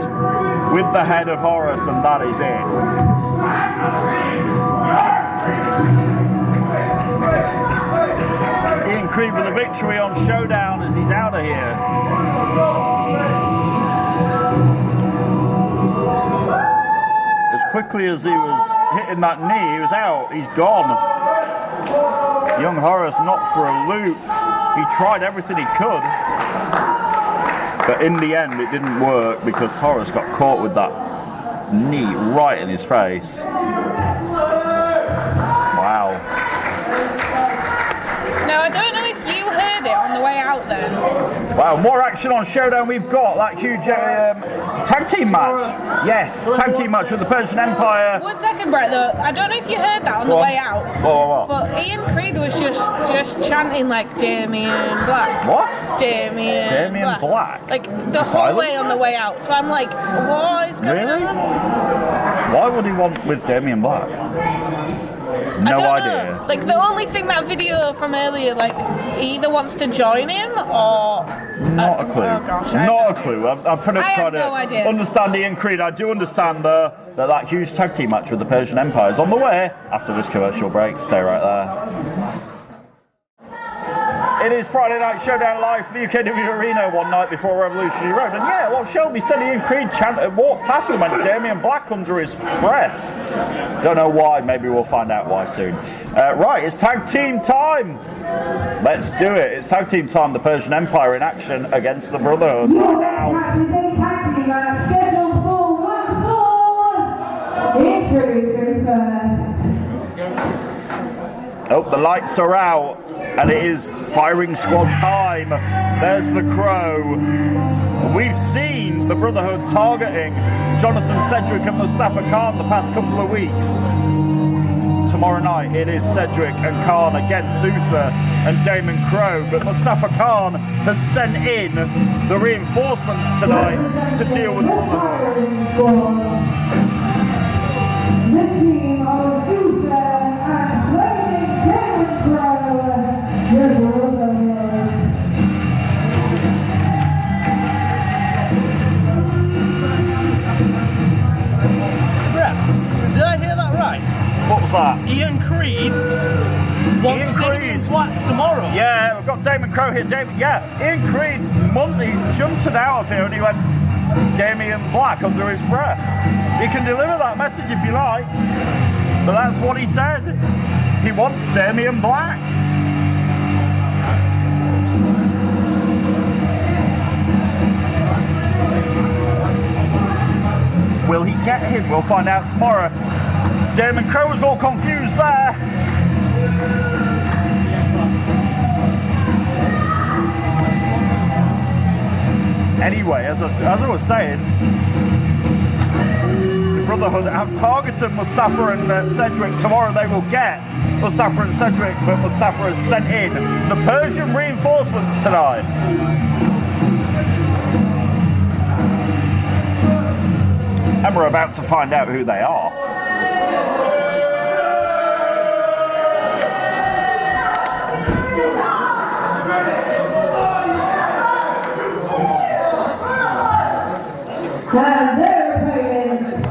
with the head of Horace, and that is it. Ian Creed with a victory on Showdown as he's out of here. As quickly as he was hitting that knee, he was out. He's gone. Young Horace knocked for a loop. He tried everything he could, but in the end it didn't work because Horace got caught with that knee right in his face. Wow. No, I don't know if you heard it on the way out then, Wow, more action on Showdown. We've got that huge tag team match. Yes, tag team match with the Persian Empire. 1 second, Brett, though. I don't know if you heard that on the way out. What? But Ian Creed was just chanting like Damien Black. What? Damien Black. Like the whole way on the way out. So I'm like, what is going on? Why would he want with Damien Black? No idea. Know. Like the only thing that video from earlier, like he either wants to join him or not a clue. Oh gosh, not a clue. I'm trying to try to idea. understand Ian Creed. I do understand that huge tag team match with the Persian Empire is on the way after this commercial break. Stay right there. It is Friday Night Showdown live from the UKW Arena one night before Revolutionary Road. And yeah, well, Shelby said Ian Creed walked past him and Damien Black under his breath. Don't know why, maybe we'll find out why soon. Right, it's tag team time. Let's do it. It's tag team time. The Persian Empire in action against the Brotherhood right now. Match is a tag team match scheduled for 1 4. Introducing first. Oh, the lights are out. And it is firing squad time. There's the Crow. We've seen the Brotherhood targeting Jonathan Sedgwick and Mustafa Khan the past couple of weeks. Tomorrow night it is Sedgwick and Khan against Uther and Damon Crow, but Mustafa Khan has sent in the reinforcements tonight to deal with the Brotherhood. The team of Uther and Damon Crow. Yeah, did I hear that right? What was that? Ian Creed wants Damien Black tomorrow. Yeah, we've got Damon Crow here. Ian Creed Monday jumped it out of here and he went Damien Black under his breath. You can deliver that message if you like, but that's what he said. He wants Damien Black. Will he get him? We'll find out tomorrow. Damon Crow was all confused there. Anyway, as I was saying, the Brotherhood have targeted Mustafa and Sedgwick. Tomorrow they will get Mustafa and Sedgwick, but Mustafa has sent in the Persian reinforcements tonight. And we're about to find out who they are. And their opponents.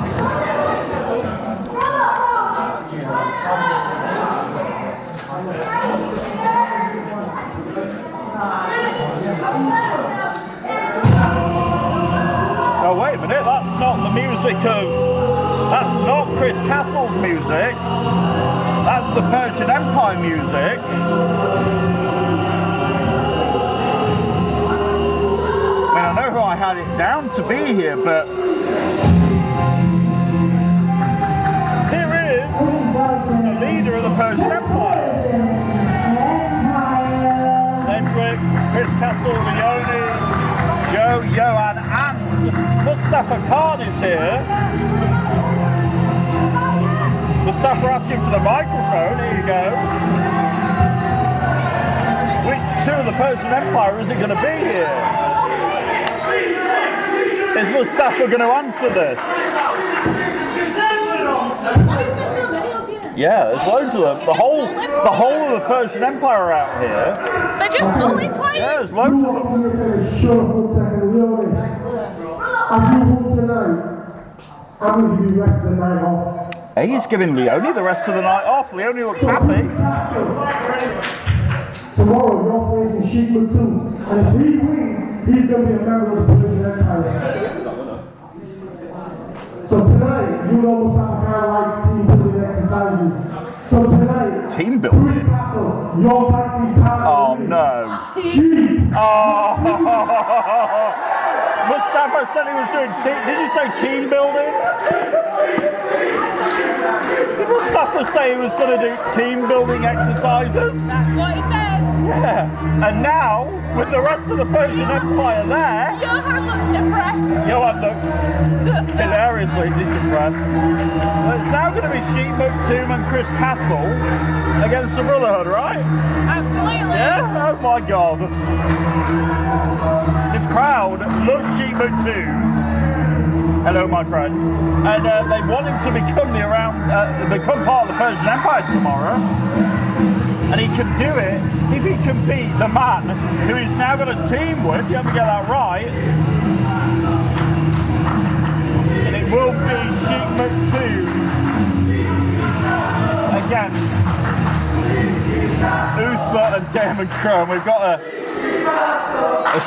Oh, wait a minute, that's not the music that's not Chris Castle's music. That's the Persian Empire music. I mean, I know who I had it down to be here, but here is the leader of the Persian Empire. Sedgwick, Chris Castle, Leonie, Joe, Johan, and Mustafa Khan is here. Mustafa asking for the microphone. Here you go. Which two of the Persian Empire is it going to be here? Is Mustafa going to answer this? Yeah, there's loads of them. The whole of the Persian Empire are out here. They're just multiplying? Yeah, there's loads of them. I'm going to give you the rest of the night off. Hey, he's giving Leonie the rest of the night off. Leonie looks happy. Tomorrow you're facing Sheikah too. And if he wins, he's going to be a member of the Persian Empire. So tonight, you almost have a kind of like team building exercises. So tonight, team building? Chris Castle, your tag team partner. Oh no. Oh. Mustafa said he was doing team. Did you say team building? Did Mustafa say he was going to do team building exercises? That's what he said. Yeah. And now, with the rest of the Persian Empire there, Johan looks depressed. Johan looks hilariously disimpressed. It's now going to be Sheep Maktoum and Chris Castle against the Brotherhood, right? Absolutely. Yeah? Oh my god. This crowd loves Sheep Maktoum. Hello, my friend. And they want him to become become part of the Persian Empire tomorrow. And he can do it if he can beat the man who he's now got a team with. You have to get that right. And it will be Sheep Maktoum against Uther and Damon Crow. We've got a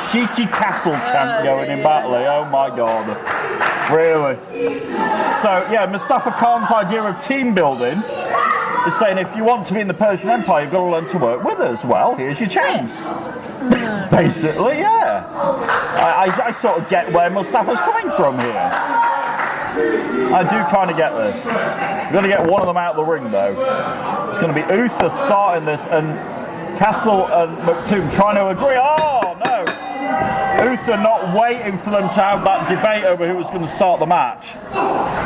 Sheiky Castle chant going in Batley. Oh my god. Really? So, yeah, Mustafa Khan's idea of team building is saying if you want to be in the Persian Empire, you've got to learn to work with us. Well, here's your chance. Basically, yeah. I sort of get where Mustafa's coming from here. I do kind of get this. We've got to get one of them out of the ring, though. It's going to be Uther starting this, and Castle and Maktoum trying to agree. Oh, no. Uther not waiting for them to have that debate over who was going to start the match.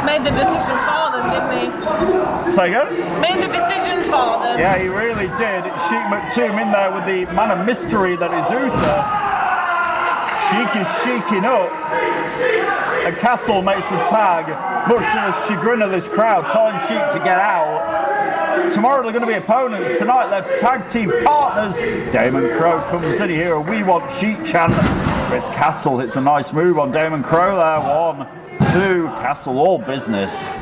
Made the decision for them, didn't he? Say again? Made the decision for them. Yeah, he really did. Sheik Maktoum in there with the man of mystery that is Uther. Sheik is sheiking up. And Castle makes the tag, much to the chagrin of this crowd, telling Sheik to get out. Tomorrow they're going to be opponents. Tonight they're tag team partners. Damon Crow comes in here. We want Sheik chant. Chris Castle hits a nice move on Damon Crow there. 1, 2. Castle all business.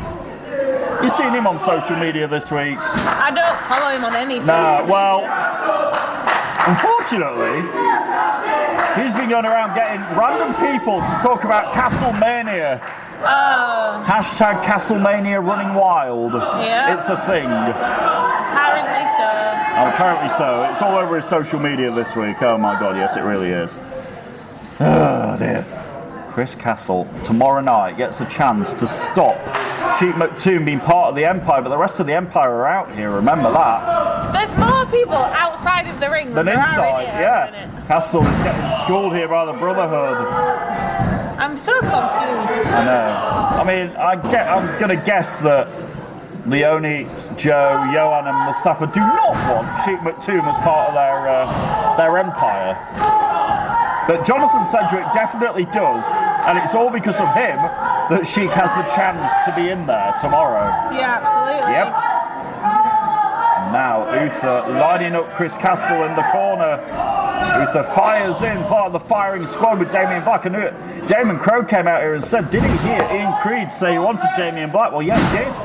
You seen him on social media this week? I don't follow him on any social media. Well, unfortunately, he's been going around getting random people to talk about Castlemania. Hashtag Castlemania running wild. Yeah. It's a thing. Apparently so. Oh, apparently so. It's all over his social media this week. Oh my god, yes it really is. Oh dear. Chris Castle tomorrow night gets a chance to stop Sheik Maktoum being part of the Empire, but the rest of the Empire are out here, remember that. There's more people outside of the ring than there inside, are in here. Yeah. Castle is getting schooled here by the Brotherhood. I'm so confused. I know. I mean, I'm going to guess that Leonie, Joe, Johan and Mustafa do not want Sheik Maktoum as part of their empire. But Jonathan Sedgwick definitely does, and it's all because of him that Sheik has the chance to be in there tomorrow. Yeah, absolutely. Yep. And now Uther lining up Chris Castle in the corner. Uther fires in, part of the firing squad with Damien Black. And Damon Crow came out here and said, did he hear Ian Creed say he wanted Damien Black? Well, yeah, he did.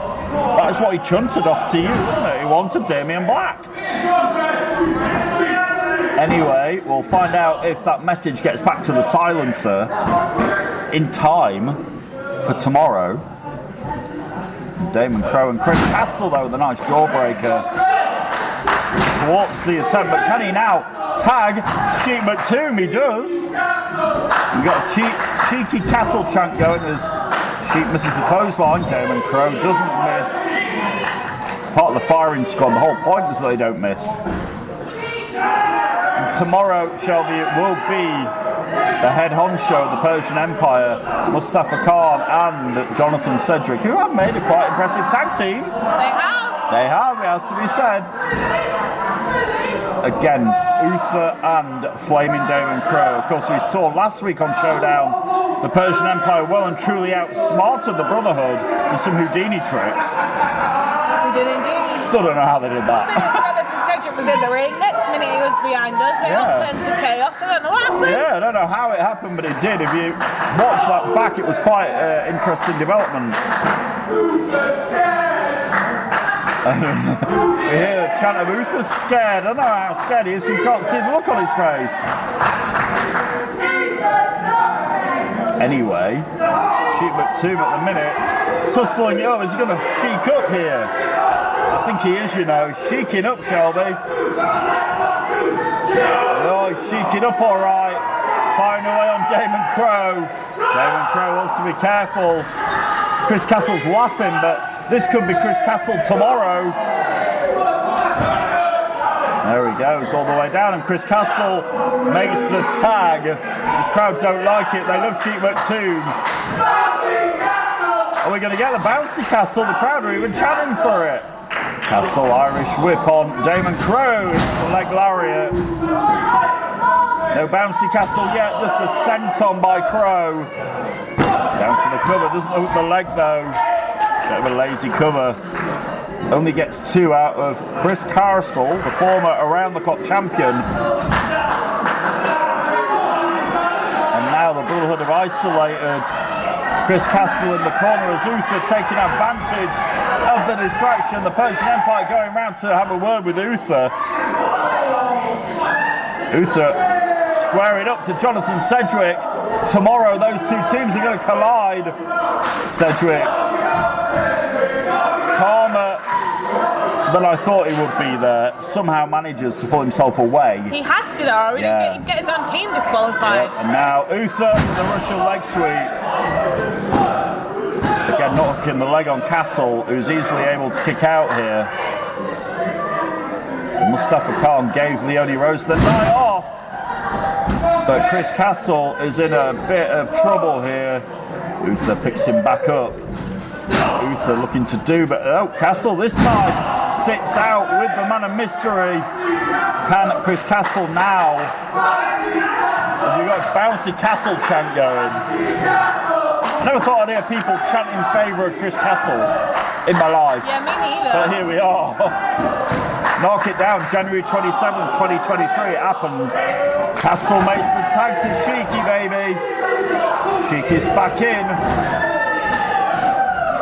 That's what he chunted off to you, wasn't it? He wanted Damien Black. Anyway, we'll find out if that message gets back to the silencer in time for tomorrow. Damon Crow and Chris Castle, though, with a nice jawbreaker. Thwarts the attempt, but can he now tag Sheik Maktoum? He does. We've got a cheeky Castle chant going as Sheik misses the clothesline. Damon Crow doesn't miss. Part of the firing squad. The whole point is that they don't miss. Tomorrow, Shelby, it will be the head honcho of the Persian Empire, Mustafa Khan and Jonathan Sedgwick, who have made a quite impressive tag team. They have. They have, it has to be said. Against Uther and Flaming Damon Crow. Of course, we saw last week on Showdown the Persian Empire well and truly outsmarted the Brotherhood with some Houdini tricks. We did indeed. Still don't know how they did that. Jonathan Sedgwick was in the ring. Next minute he was behind us. It happened to chaos. I don't know what happened. Yeah, I don't know how it happened, but it did. If you watch that back, it was quite interesting development. We hear the chant of Uther's scared. I don't know how scared he is. You can't see the look on his face. Anyway, Sheik Maktoum at the minute, tussling it up. Is he going to sheik up here? I think he is, you know. Sheiking up, Shelby. Oh, he's sheiking up all right. Firing away on Damon Crow. Damon Crow wants to be careful. Chris Castle's laughing, but this could be Chris Castle tomorrow. There he goes, all the way down, and Chris Castle makes the tag. This crowd don't like it, they love Sheep McToomb. Are we going to get the bouncy Castle? The crowd are even chanting for it. Castle Irish whip on Damon Crowe, it's the leg lariat. No bouncy Castle yet, just a senton by Crowe. Down for the cover, doesn't hook the leg though. Bit of a lazy cover. Only gets 2 out of Chris Castle, the former around-the-clock champion. And now the Brotherhood have isolated Chris Castle in the corner as Uther taking advantage of the distraction. The Persian Empire going round to have a word with Uther. Uther squaring up to Jonathan Sedgwick. Tomorrow those two teams are going to collide. Sedgwick calmer than I thought he would be there. Somehow manages to pull himself away. He has to though, he'd get his own team disqualified. And now Uther with the Russian leg sweep. Again, not hooking the leg on Castle, who's easily able to kick out here. Mustafa Khan gave Leonie Rose the night off. But Chris Castle is in a bit of trouble here. Uther picks him back up. Uther looking to do, but Castle this time sits out with the man of mystery. Can Chris Castle now? As we've got bouncy Castle chant going. I never thought I'd hear people chant in favour of Chris Castle in my life. Yeah, me neither. But here we are. Knock it down, January 27th, 2023, it happened. Castle makes the tag to Sheiky, baby. Sheiky's back in.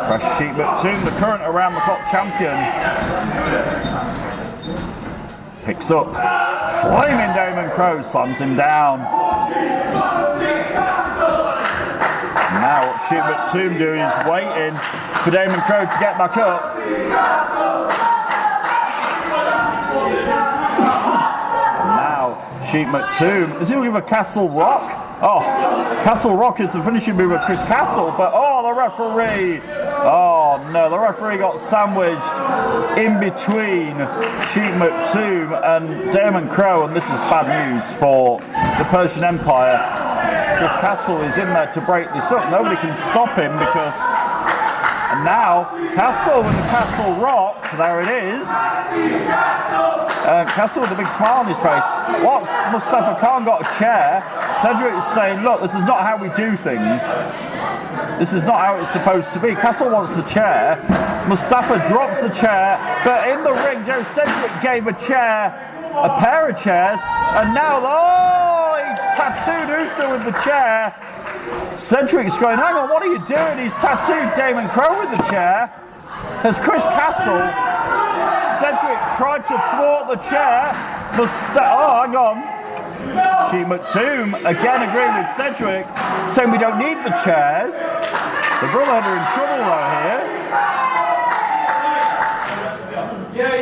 Fresh Sheep McToomb, the current around-the-clock champion. Picks up flaming Damon Crowe, slams him down. Now what Sheep McToomb doing is waiting for Damon Crowe to get back up. And now Sheep McToomb, is he going to give a Castle Rock? Oh, Castle Rock is the finishing move of Chris Castle, but the referee. Oh no, the referee got sandwiched in between Sheep McToomb and Damon Crowe, and this is bad news for the Persian Empire. Chris Castle is in there to break this up. Nobody can stop him because... And now, Castle with the Castle Rock, there it is. Castle with a big smile on his face. What's Mustafa Khan got a chair? Cedric is saying, look, this is not how we do things. This is not how it's supposed to be. Castle wants the chair. Mustafa drops the chair, but in the ring, Joe Cedric gave a chair, a pair of chairs, and now, he tattooed Uther with the chair. Cedric's going, hang on, what are you doing? He's tattooed Damon Crowe with the chair. As Chris Castle, Cedric tried to thwart the chair. Hang on. Sheep McToomb again agreeing with Cedric, saying we don't need the chairs. The Brotherhood are in trouble right here.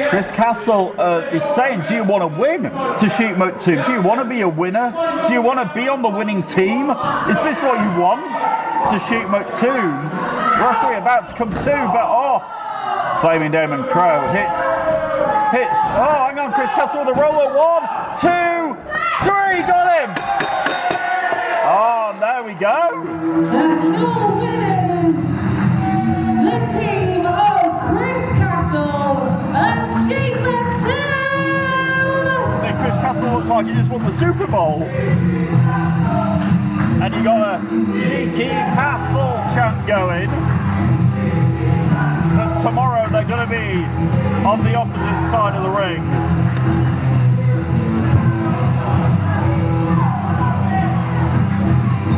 Chris Castle is saying, do you want to win to Sheep McToomb? Do you want to be a winner? Do you want to be on the winning team? Is this what you want to Sheep McToomb? Referee about to come to, but flaming Damon Crowe hits. Hang on, Chris Castle with a roller. 1, 2, 3, got him! And there we go. And your winners, the team of Chris Castle and Sheep McToomb! Chris Castle looks like he just won the Super Bowl. And you got a cheeky Castle chant going. But tomorrow they're going to be on the opposite side of the ring.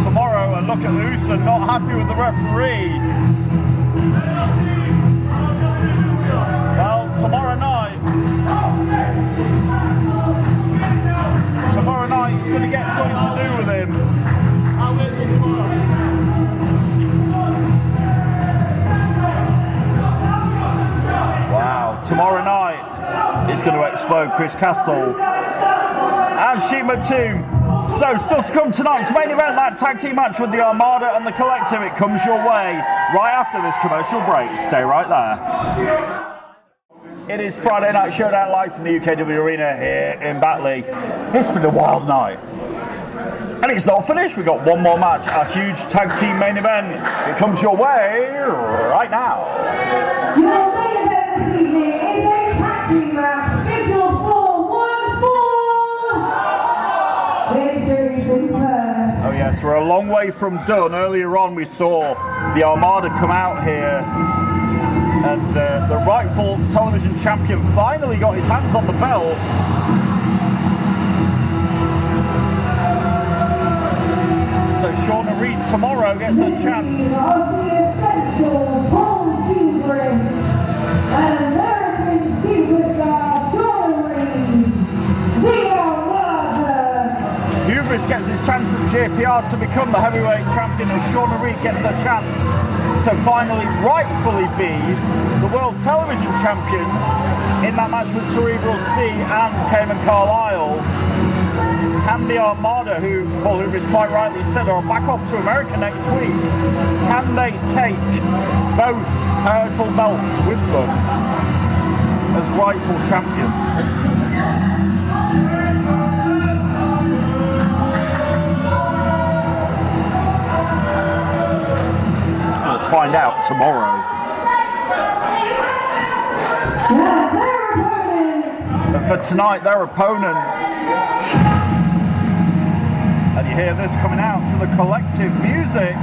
Tomorrow, and look at Uther not happy with the referee. Well, tomorrow night he's going to get something to do with him. I'll wait till tomorrow. Wow, tomorrow night it's going to explode Chris Castle and Sheep McToomb. So still to come tonight's main event, that tag team match with the Armada and the Collective. It comes your way right after this commercial break. Stay right there. It is Friday Night Showdown live from the UKW Arena here in Batley. It's been a wild night. And it's not finished. We've got one more match, a huge tag team main event. It comes your way right now. Your main event this evening is a tag team match scheduled for 1 fall. Introducing first. Oh yes, we're a long way from done. Earlier on we saw the Armada come out here, and the rightful television champion finally got his hands on the belt. So Shauna Reed tomorrow gets a chance. Of the essential and American superstar Shauna Reed, the Armada. Hubris gets his chance at JPR to become the heavyweight champion, and Shauna Reed gets a chance to finally rightfully be the world television champion in that match with Cerebral Steve and Cayman Carlisle. Can the Armada, who Paul Hubris quite rightly said are back off to America next week, can they take both title belts with them as rightful champions? We'll find out tomorrow. But for tonight, their opponents. And you hear this coming out to the collective music.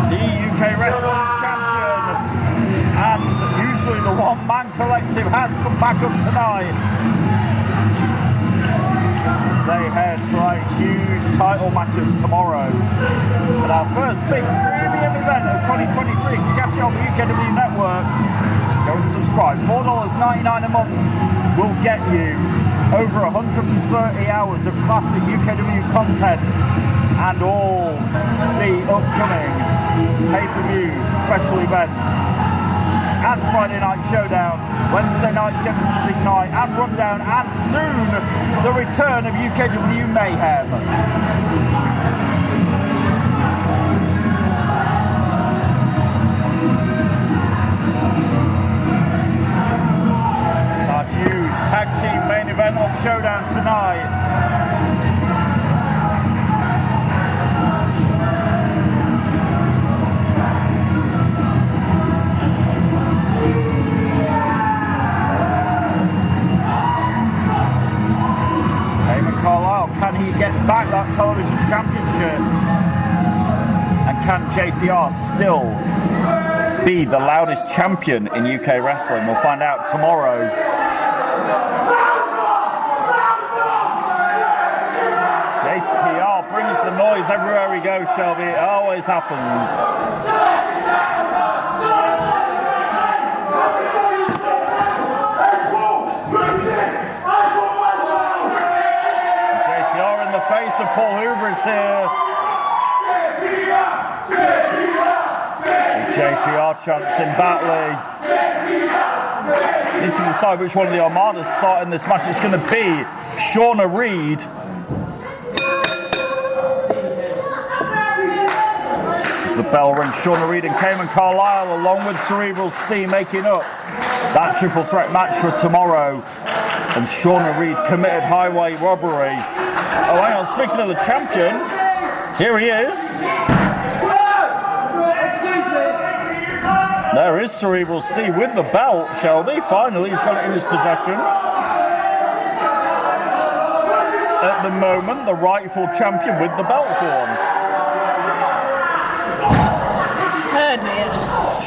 The UK Wrestling Champion, and usually the one-man collective has some backup tonight. As they head for a huge title matches tomorrow. And our first big premium event of 2023, you can catch it on the UKW network. Go and subscribe. $4.99 a month will get you over 130 hours of classic UKW content and all the upcoming pay-per-view special events. And Friday Night Showdown, Wednesday Night Genesis Ignite, and Rundown, and soon the return of UKW Mayhem. It's our huge tag team main event on Showdown tonight. Carlisle, can he get back that television championship? And can JPR still be the loudest champion in UK wrestling? We'll find out tomorrow. JPR brings the noise everywhere he goes, Shelby. It always happens. Face of Paul Hubris here. JPR chants in Batley. Need to decide which one of the Armadas starting this match. It's going to be Shauna Reed. As the bell rings, Shauna Reed and Cayman Carlisle, along with Cerebral Steve, making up that triple threat match for tomorrow. And Shauna Reed committed highway robbery. Oh, hang on, speaking of the champion, here he is. Excuse me. There is Cerebral Steve with the belt, Shelby. Finally, he's got it in his possession. At the moment, the rightful champion with the belt for once. Oh dear.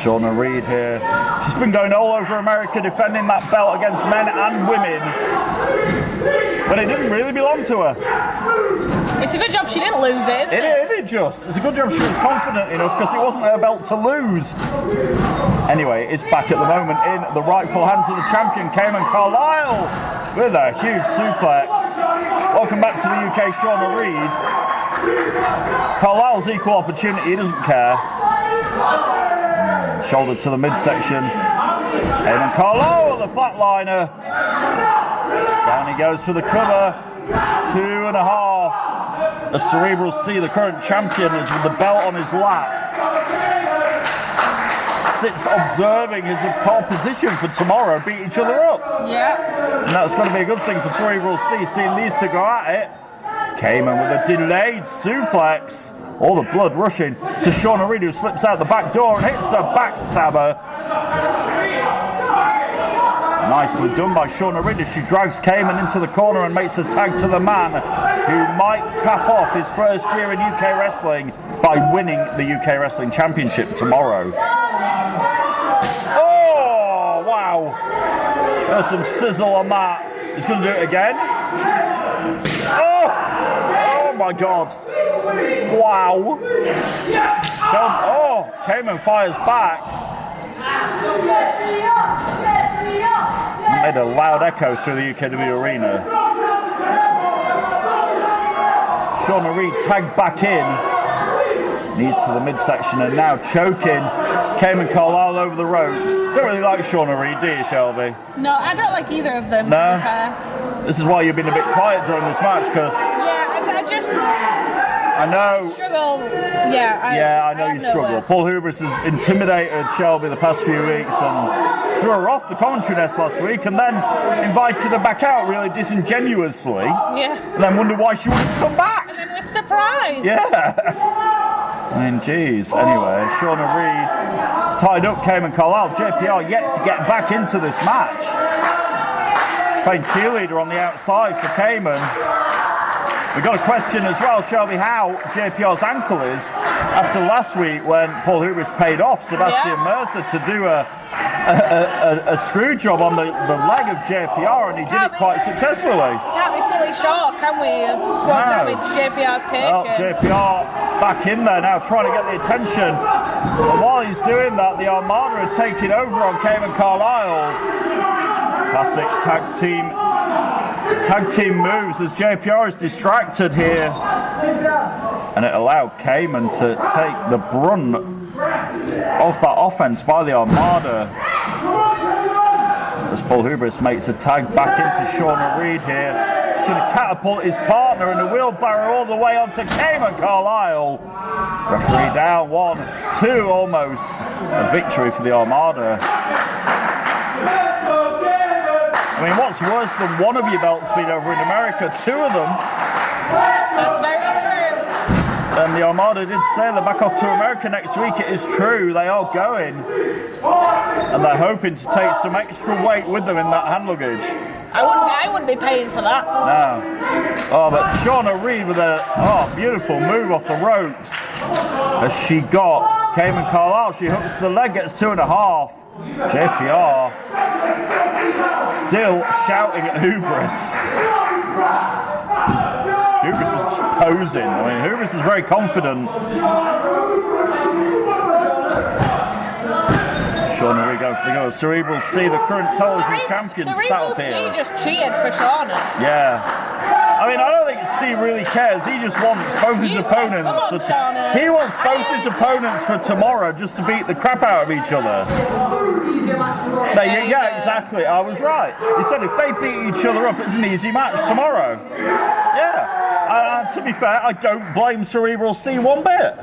Shauna Reed here. She's been going all over America defending that belt against men and women. But it didn't really belong to her. It's a good job she didn't lose it, isn't it? It just. It's a good job she was confident enough because it wasn't her belt to lose. Anyway, it's back at the moment in the rightful hands of the champion, Cayman Carlisle, with a huge suplex. Welcome back to the UK, Shauna Reed. Carlisle's equal opportunity, he doesn't care. Shoulder to the midsection. Cayman Carlisle, the flatliner. Down he goes for the cover. 2.5. The Cerebral Steel, the current champion, is with the belt on his lap. Sits observing his opposition for tomorrow beat each other up. Yeah. And that's going to be a good thing for Cerebral Steel, seeing these two go at it. Cayman with a delayed suplex. All the blood rushing to Shauna Reed, who slips out the back door and hits a backstabber. Nicely done by Shauna Reed as she drags Cayman into the corner and makes a tag to the man who might cap off his first year in UK wrestling by winning the UK Wrestling Championship tomorrow. Oh, wow. There's some sizzle on that. He's going to do it again. Oh my God. Wow. Oh, Cayman fires back. Made a loud echo through the UKW arena. Shauna Reed tagged back in. Knees to the midsection and now choking Cayman Carlisle over the ropes. Don't really like Shauna Reed, do you, Shelby? No, I don't like either of them. No? To be fair. This is why you've been a bit quiet during this match, because... Yeah, I know. I struggle. Yeah, I know you struggle. Paul Hubris has intimidated Shelby the past few weeks and threw her off the commentary desk last week and then invited her back out really disingenuously. Yeah. And then wondered why she wouldn't come back. And then was surprised. Yeah. I mean, geez. Anyway, Shauna Reed is tied up. Cayman Carlisle. JPR yet to get back into this match. Playing cheerleader on the outside for Cayman. We've got a question as well, Shelby, how JPR's ankle is after last week when Paul Hubris paid off Sebastian Mercer to do a screw job on the leg of JPR, and he did it quite successfully. Can't be fully sure, can we, of what damage JPR's taken? Well, JPR back in there now trying to get the attention. But while he's doing that, the Armada are taking over on Cayman Carlisle. Classic tag team moves as JPR is distracted here, and it allowed Cayman to take the brunt of that offense by the Armada as Paul Hubris makes a tag back into Shauna Reed here. He's going to catapult his partner in a wheelbarrow all the way onto Cayman Carlisle. Referee down, 1-2 almost. A victory for the Armada. I mean, what's worse than one of your belts being over in America? Two of them. That's very true. And the Armada did say they're back off to America next week. It is true, they are going. And they're hoping to take some extra weight with them in that hand luggage. I wouldn't be paying for that. No. Oh, but Shauna Reed with a beautiful move off the ropes. As she got Cayman Carlisle, she hooks the leg, gets 2.5. JPR still shouting at Hubris. Hubris is just posing. I mean, Hubris is very confident. Shauna Reed going for the goal. Cerebral C, the current television champion, sat up here. Cerebral C just cheered for Shauna. Yeah. I mean, I don't think Steve really cares. He just wants both his opponents. He wants both his opponents for tomorrow just to beat the crap out of each other. Yeah, exactly. I was right. He said if they beat each other up, it's an easy match tomorrow. Yeah. To be fair, I don't blame Cerebral Steve one bit.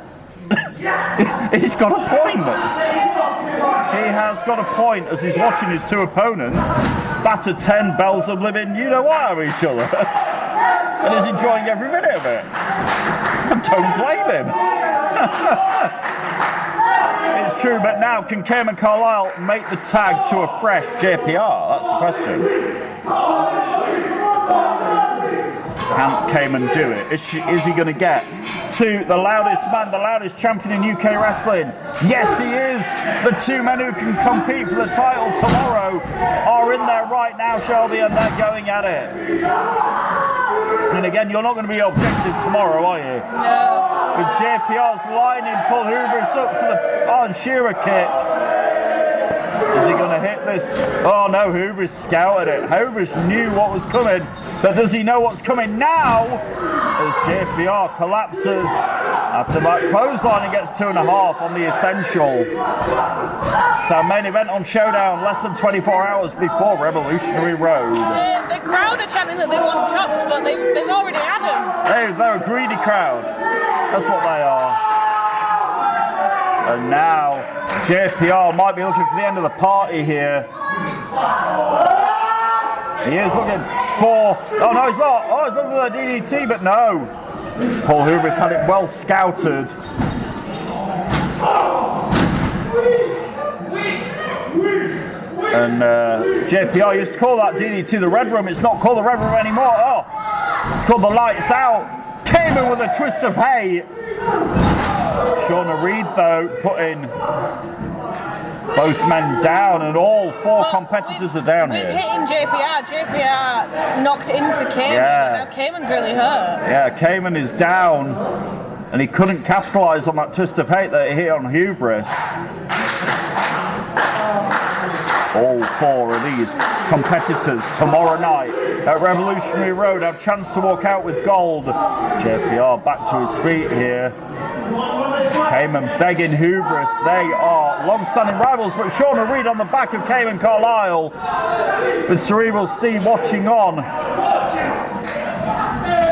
He's got a point. He has got a point as he's watching his two opponents batter 10 bells of living you-know-what out of each other. And is enjoying every minute of it. I don't blame him. It's true, but now can Cayman Carlisle make the tag to a fresh JPR? That's the question. Can Cayman do it? Is he going to get to the loudest man, the loudest champion in UK wrestling? Yes, he is. The two men who can compete for the title tomorrow are in there right now, Shelby, and they're going at it. And again, you're not going to be objective tomorrow, are you? No. With JPR's lining Paul Hubris up for the Arn Shearer kick. Is he going to hit this? Oh no, Hubris scouted it. Hubris knew what was coming, but does he know what's coming now? As JPR collapses After that clothesline, he gets 2.5 on the Essential. So main event on Showdown, less than 24 hours before Revolutionary Road. The crowd are chanting that they want chops, but they've already had them. They're a greedy crowd. That's what they are. And now JPR might be looking for the end of the party here. He is looking for... Oh no, he's not. Oh, he's looking for the DDT, but no. Paul Hubris had it well scouted. And JPR used to call that DDT the Red Room. It's not called the Red Room anymore. Oh, it's called the Lights Out. Came in with a twist of hay. Shauna Reed, though, putting both men down, and all 4 competitors are down here. Hitting JPR. JPR knocked into Cayman, and now Cayman's really hurt. Yeah, Cayman is down, and he couldn't capitalise on that twist of hate that he hit on Hubris. All 4 of these competitors tomorrow night at Revolutionary Road have a chance to walk out with gold. JPR back to his feet here. Cayman begging Hubris. They are long-standing rivals, but Shauna Reed on the back of Cayman Carlisle with Cerebral Steve watching on.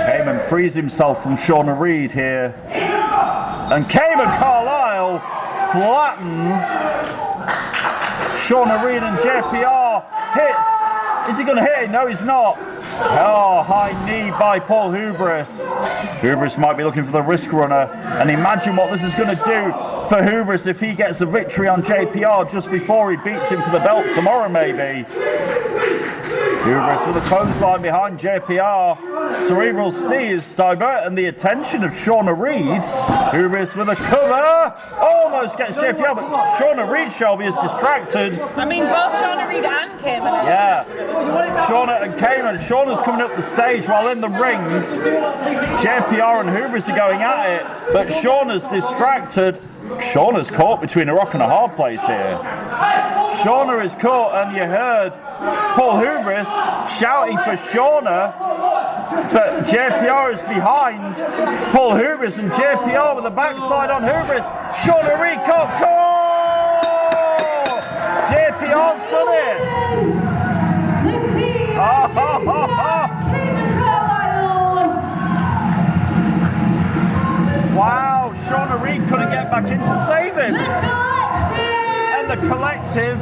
Cayman frees himself from Shauna Reed here. And Cayman Carlisle flattens Shauna Reed, and JPR hits. Is he going to hit it? No, he's not. Oh, high knee by Paul Hubris. Hubris might be looking for the risk runner, and imagine what this is going to do for Hubris if he gets a victory on JPR just before he beats him for the belt tomorrow, maybe. Hubris with a clothesline behind JPR. Cerebral Steers diverting the attention of Shauna Reed. Hubris with a cover. Almost gets JPR, but Shauna Reed, Shelby, is distracted. I mean, both Shauna Reed and Cayman. Yeah. Shauna and Cayman. Shauna's coming up the stage while in the ring. JPR and Hubris are going at it, but Shauna's distracted. Shauna's caught between a rock and a hard place here. Shauna is caught, and you heard Paul Hubris shouting for Shauna, but JPR is behind Paul Hubris, and JPR with the backside on Hubris. Shauna Reed caught. JPR's done it. Wow, Shauna Reed couldn't get back in to save him. And the collective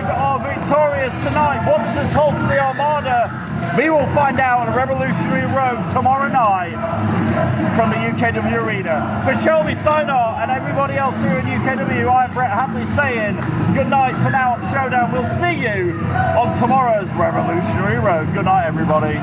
are victorious tonight. What does this hold for the Armada? We will find out on Revolutionary Road tomorrow night from the UKW Arena. For Shelby Sinar and everybody else here in UKW, I'm Brett Hadley saying good night for now on Showdown. We'll see you on tomorrow's Revolutionary Road. Good night, everybody.